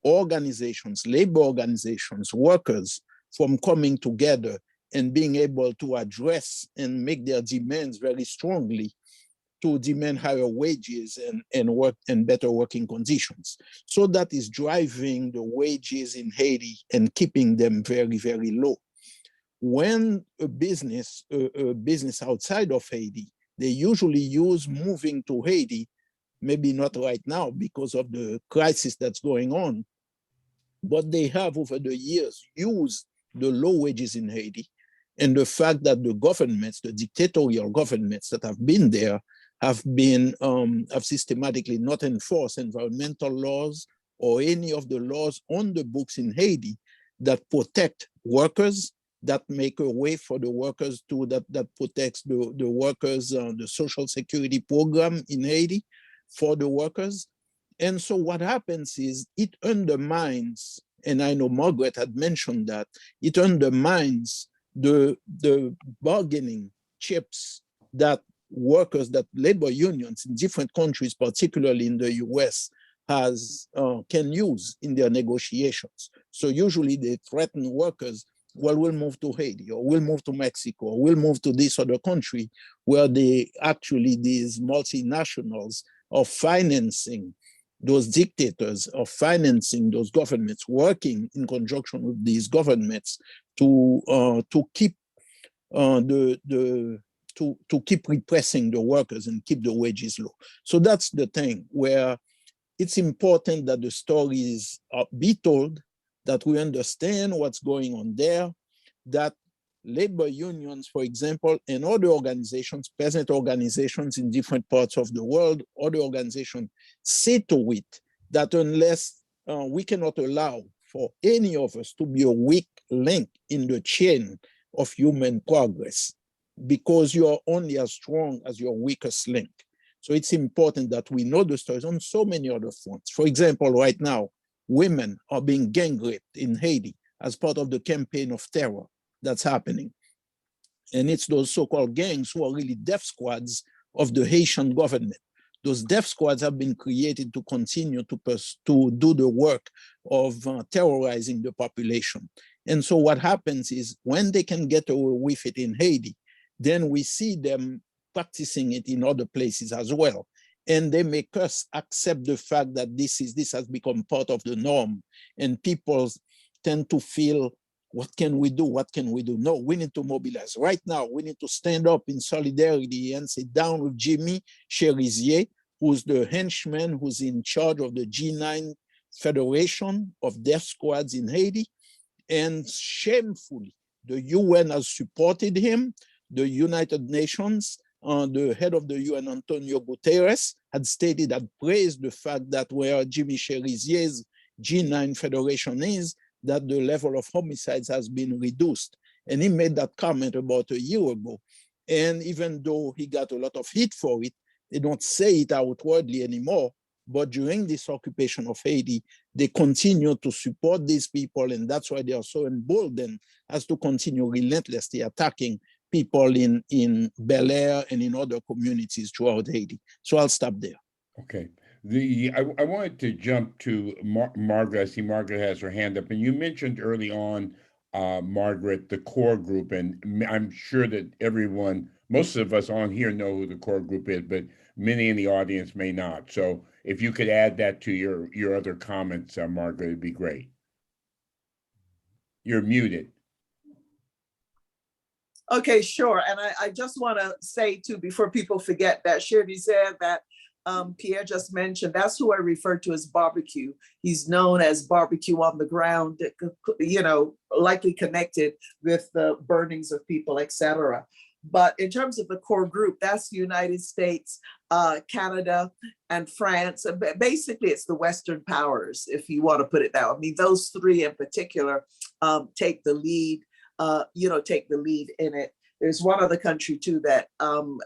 organizations, labor organizations, workers from coming together and being able to address and make their demands very strongly to demand higher wages and work and better working conditions. So that is driving the wages in Haiti and keeping them very, very low. When a business outside of Haiti, they usually use moving to Haiti, maybe not right now because of the crisis that's going on, but they have over the years used the low wages in Haiti and the fact that the governments, the dictatorial governments that have been there have systematically not enforced environmental laws or any of the laws on the books in Haiti that protect workers, that make a way for the workers that protects the workers, the social security program in Haiti for the workers. And so what happens is it undermines, and I know Margaret had mentioned that, it undermines the bargaining chips that workers, that labor unions in different countries, particularly in the US, can use in their negotiations. So usually they threaten workers, well, we'll move to Haiti, or we'll move to Mexico, or we'll move to this other country where these multinationals are financing those dictators, of financing those governments, working in conjunction with these governments to keep keep repressing the workers and keep the wages low. So that's the thing where it's important that the stories be told, that we understand what's going on there, that labor unions, for example, and other organizations, peasant organizations in different parts of the world, other organizations see to it that unless we cannot allow for any of us to be a weak link in the chain of human progress, because you are only as strong as your weakest link. So it's important that we know the stories on so many other fronts. For example, right now, women are being gang raped in Haiti as part of the campaign of terror that's happening. And it's those so-called gangs who are really death squads of the Haitian government. Those death squads have been created to continue to do the work of terrorizing the population. And so what happens is when they can get away with it in Haiti, then we see them practicing it in other places as well. And they make us accept the fact that this has become part of the norm, and people tend to feel, what can we do? What can we do? No, we need to mobilize. Right now, we need to stand up in solidarity and sit down with Jimmy Cherizier, who's the henchman who's in charge of the G9 Federation of Death Squads in Haiti. And shamefully, the UN has supported him. The United Nations, the head of the UN, Antonio Guterres, had stated, had praised the fact that where Jimmy Cherizier's G9 Federation is, that the level of homicides has been reduced. And he made that comment about a year ago. And even though he got a lot of heat for it, they don't say it outwardly anymore. But during this occupation of Haiti, they continue to support these people. And that's why they are so emboldened as to continue relentlessly attacking people in Bel Air and in other communities throughout Haiti. So I'll stop there. Okay. I wanted to jump to Margaret. I see Margaret has her hand up. And you mentioned early on, Margaret, the core group. And I'm sure that most of us on here know who the core group is, but many in the audience may not. So if you could add that to your other comments, Margaret, it'd be great. You're muted. Okay, sure. And I just want to say too, before people forget, that Shirley said that Pierre just mentioned, that's who I refer to as Barbecue. He's known as Barbecue on the Ground, you know, likely connected with the burnings of people, etc. But in terms of the core group, that's the United States, Canada, and France. Basically, it's the Western powers, if you want to put it that way. I mean, those three in particular take the lead, take the lead in it. There's one other country too that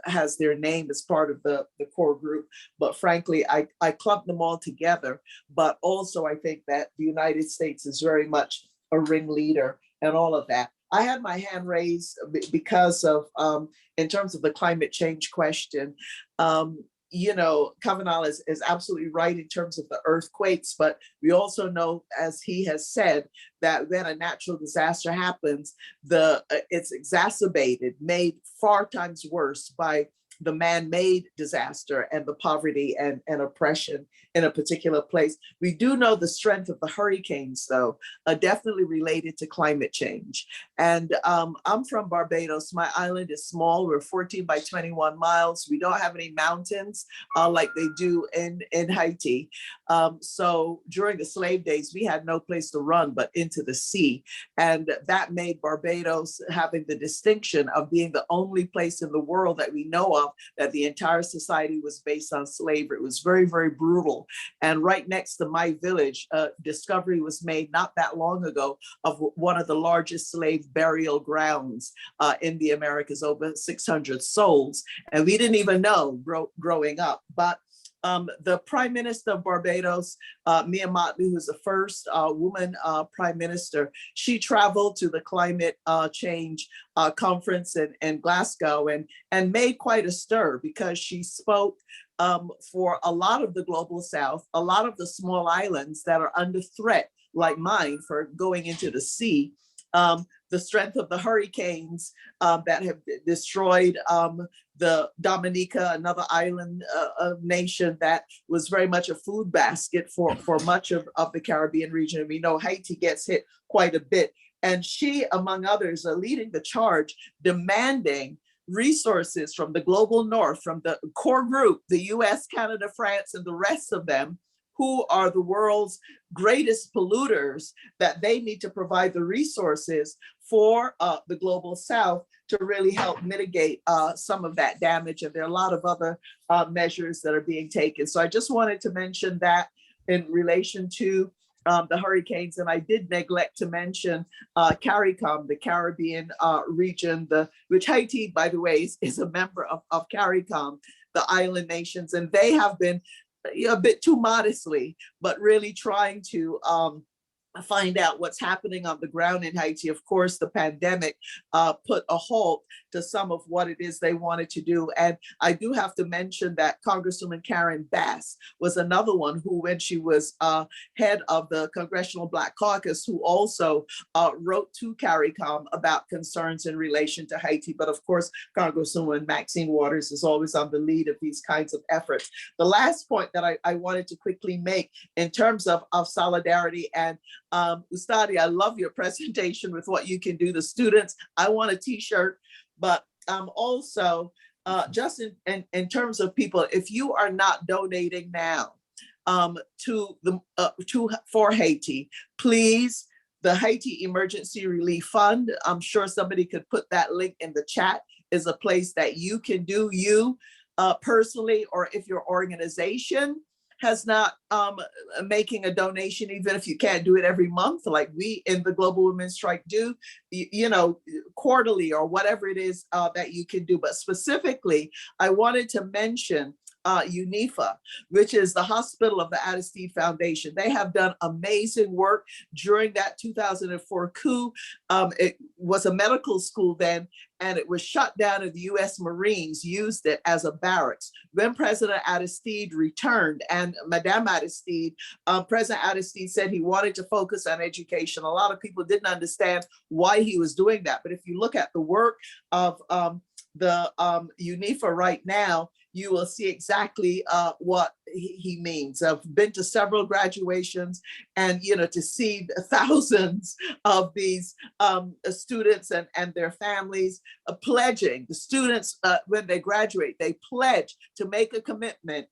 has their name as part of the core group, but frankly, I clumped them all together. But also, I think that the United States is very much a ringleader and all of that. I had my hand raised because of, in terms of the climate change question, Kafenol is absolutely right in terms of the earthquakes, but we also know, as he has said, that when a natural disaster happens, it's exacerbated, made 4 times worse by the man-made disaster and the poverty and oppression in a particular place. We do know the strength of the hurricanes, though, are definitely related to climate change. And I'm from Barbados. My island is small. We're 14 by 21 miles. We don't have any mountains like they do in Haiti. So during the slave days, we had no place to run but into the sea. And that made Barbados having the distinction of being the only place in the world that we know of that the entire society was based on slavery. It was very, very brutal. And right next to my village, discovery was made not that long ago of one of the largest slave burial grounds in the Americas, over 600 souls. And we didn't even know growing up. But the Prime Minister of Barbados, Mia Mottley, who's the first woman Prime Minister, she traveled to the climate change conference in Glasgow and made quite a stir because she spoke for a lot of the global South, a lot of the small islands that are under threat, like mine, for going into the sea. The strength of the hurricanes that have destroyed the Dominica, another island nation that was very much a food basket for much of the Caribbean region. We know Haiti gets hit quite a bit. And she, among others, are leading the charge, demanding resources from the global north, from the core group, the US, Canada, France, and the rest of them, who are the world's greatest polluters, that they need to provide the resources for the global South to really help mitigate some of that damage. And there are a lot of other measures that are being taken. So I just wanted to mention that in relation to the hurricanes. And I did neglect to mention CARICOM, the Caribbean region, which Haiti, by the way, is a member of CARICOM, the island nations. And they have been a bit too modestly, but really trying to find out what's happening on the ground in Haiti. Of course, the pandemic put a halt to some of what it is they wanted to do. And I do have to mention that Congresswoman Karen Bass was another one who, when she was head of the Congressional Black Caucus, who also wrote to CARICOM about concerns in relation to Haiti. But of course, Congresswoman Maxine Waters is always on the lead of these kinds of efforts. The last point that I wanted to quickly make in terms of solidarity, and Ustadi, I love your presentation with what you can do. The students, I want a t-shirt, but also just in terms of people, if you are not donating now for Haiti, please, the Haiti Emergency Relief Fund, I'm sure somebody could put that link in the chat, is a place that you can do, you personally, or if your organization has not making a donation, even if you can't do it every month, like we in the Global Women's Strike do, quarterly or whatever it is that you can do. But specifically, I wanted to mention UNIFA, which is the Hospital of the Aristide Foundation. They have done amazing work during that 2004 coup. It was a medical school then, and it was shut down, and the US Marines used it as a barracks. When President Aristide returned, and Madame Aristide, President Aristide said he wanted to focus on education. A lot of people didn't understand why he was doing that. But if you look at the work of the UNIFA right now, you will see exactly what he means. I've been to several graduations, and to see thousands of these students and their families pledging. The students, when they graduate, they pledge to make a commitment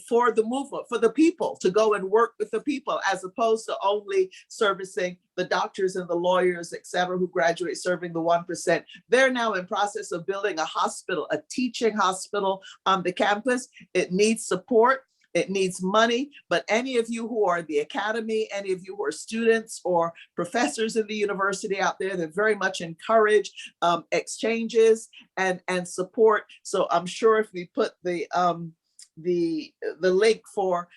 for the movement, for the people, to go and work with the people, as opposed to only servicing the doctors and the lawyers, et cetera, who graduate, serving the 1%. They're now in process of building a hospital, a teaching hospital on the campus. It needs support. It needs money, but any of you who are in the academy, any of you who are students or professors in the university out there, they very much encourage exchanges and support. So I'm sure if we put the link for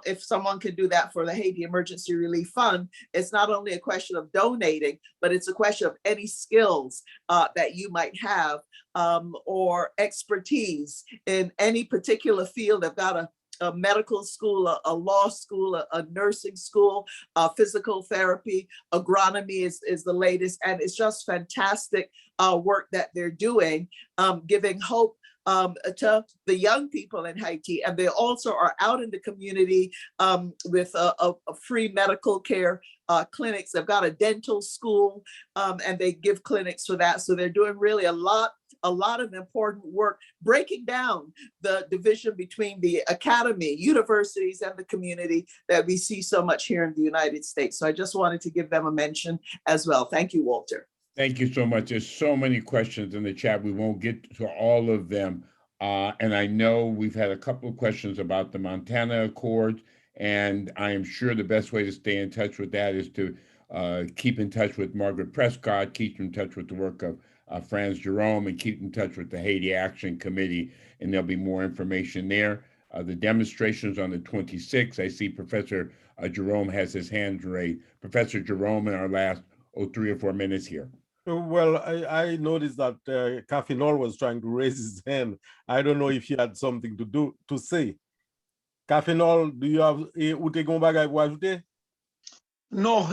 if someone can do that for the Haiti Emergency Relief Fund, it's not only a question of donating, but it's a question of any skills that you might have or expertise in any particular field. I've got a medical school, a law school, a nursing school, physical therapy, agronomy is the latest. And it's just fantastic work that they're doing, giving hope to the young people in Haiti. And they also are out in the community with a free medical care clinics. They've got a dental school and they give clinics for that. So they're doing really a lot of important work, breaking down the division between the academy, universities, and the community that we see so much here in the United States. So I just wanted to give them a mention as well. Thank you, Walter. Thank you so much. There's so many questions in the chat. We won't get to all of them. And I know we've had a couple of questions about the Montana Accord, and I am sure the best way to stay in touch with that is to keep in touch with Margaret Prescott, keep in touch with the work of Frantz, Jerome, and keep in touch with the Haiti Action Committee, and there'll be more information there. The demonstrations on the 26th, I see Professor Jerome has his hand raised. Professor Jerome, in our last 3 or 4 minutes here. Well, I noticed that Kafenol was trying to raise his hand. I don't know if he had something to say. Kafenol, do you have ou te gon bagay pou ajoute? Non,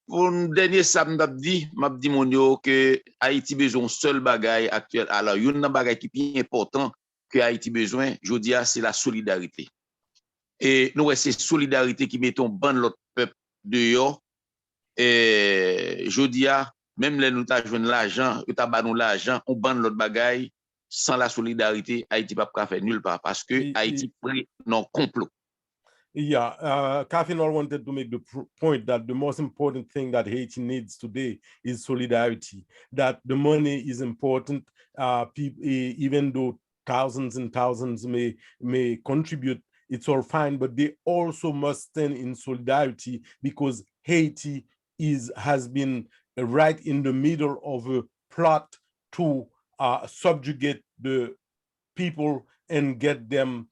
pour dernier ça m'a dit mon yo que Haïti besoin seul bagay actuel. Alors, yon nan bagay qui est important que Haïti besoin, je dis c'est la solidarité. Et nous c'est solidarité qui mettons ban l'autre peuple dehors. Et je dis même les nous ta joindre l'argent, ou ta ba nous l'argent, on ban l'autre bagay, sans la solidarité, Haïti pas faire nulle part parce que Haïti pris non complot. Yeah, Kafenol wanted to make the point that the most important thing that Haiti needs today is solidarity, that the money is important, even though thousands and thousands may contribute, it's all fine, but they also must stand in solidarity because Haiti has been right in the middle of a plot to subjugate the people and get them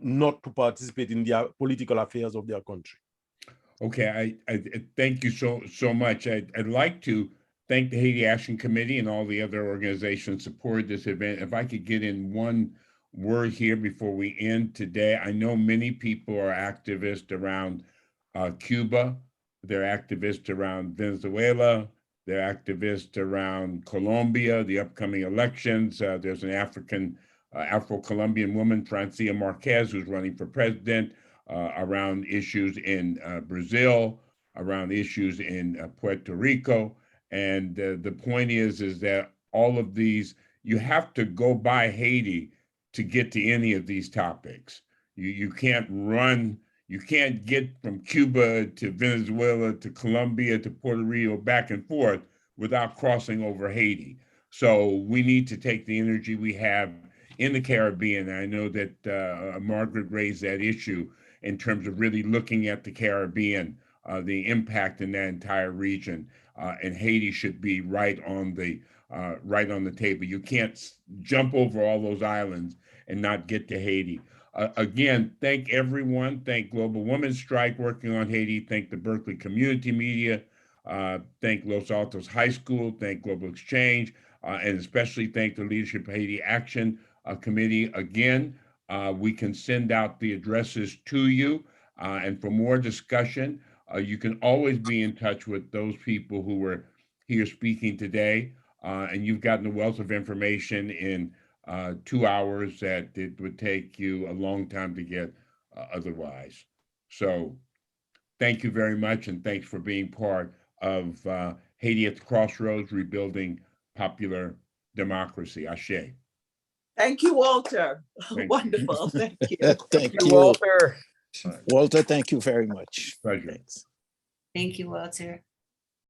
not to participate in the political affairs of their country. Okay, I thank you so much. I'd like to thank the Haiti Action Committee and all the other organizations supported this event. If I could get in one word here before we end today, I know many people are activists around Cuba, they're activists around Venezuela, they're activists around Colombia, the upcoming elections. There's an Afro-Colombian woman, Francia Marquez, who's running for president, around issues in Brazil, around issues in Puerto Rico. And the point is that all of these, you have to go by Haiti to get to any of these topics. You can't get from Cuba to Venezuela to Colombia to Puerto Rico back and forth without crossing over Haiti. So we need to take the energy we have in the Caribbean. I know that Margaret raised that issue in terms of really looking at the Caribbean, the impact in that entire region, and Haiti should be right on the table. You can't jump over all those islands and not get to Haiti. Again, thank everyone. Thank Global Women's Strike working on Haiti. Thank the Berkeley Community Media. Thank Los Altos High School. Thank Global Exchange, and especially thank the Leadership Haiti Action Committee. Again, we can send out the addresses to you, and for more discussion, you can always be in touch with those people who were here speaking today, and you've gotten a wealth of information in 2 hours that it would take you a long time to get otherwise. So thank you very much, and thanks for being part of Haiti at the Crossroads, rebuilding popular democracy. Ashe. Thank you, Walter. Thank Wonderful. Thank you. Thank you, Walter. Walter. Thank you very much. Pleasure. Thanks. Thank you, Walter.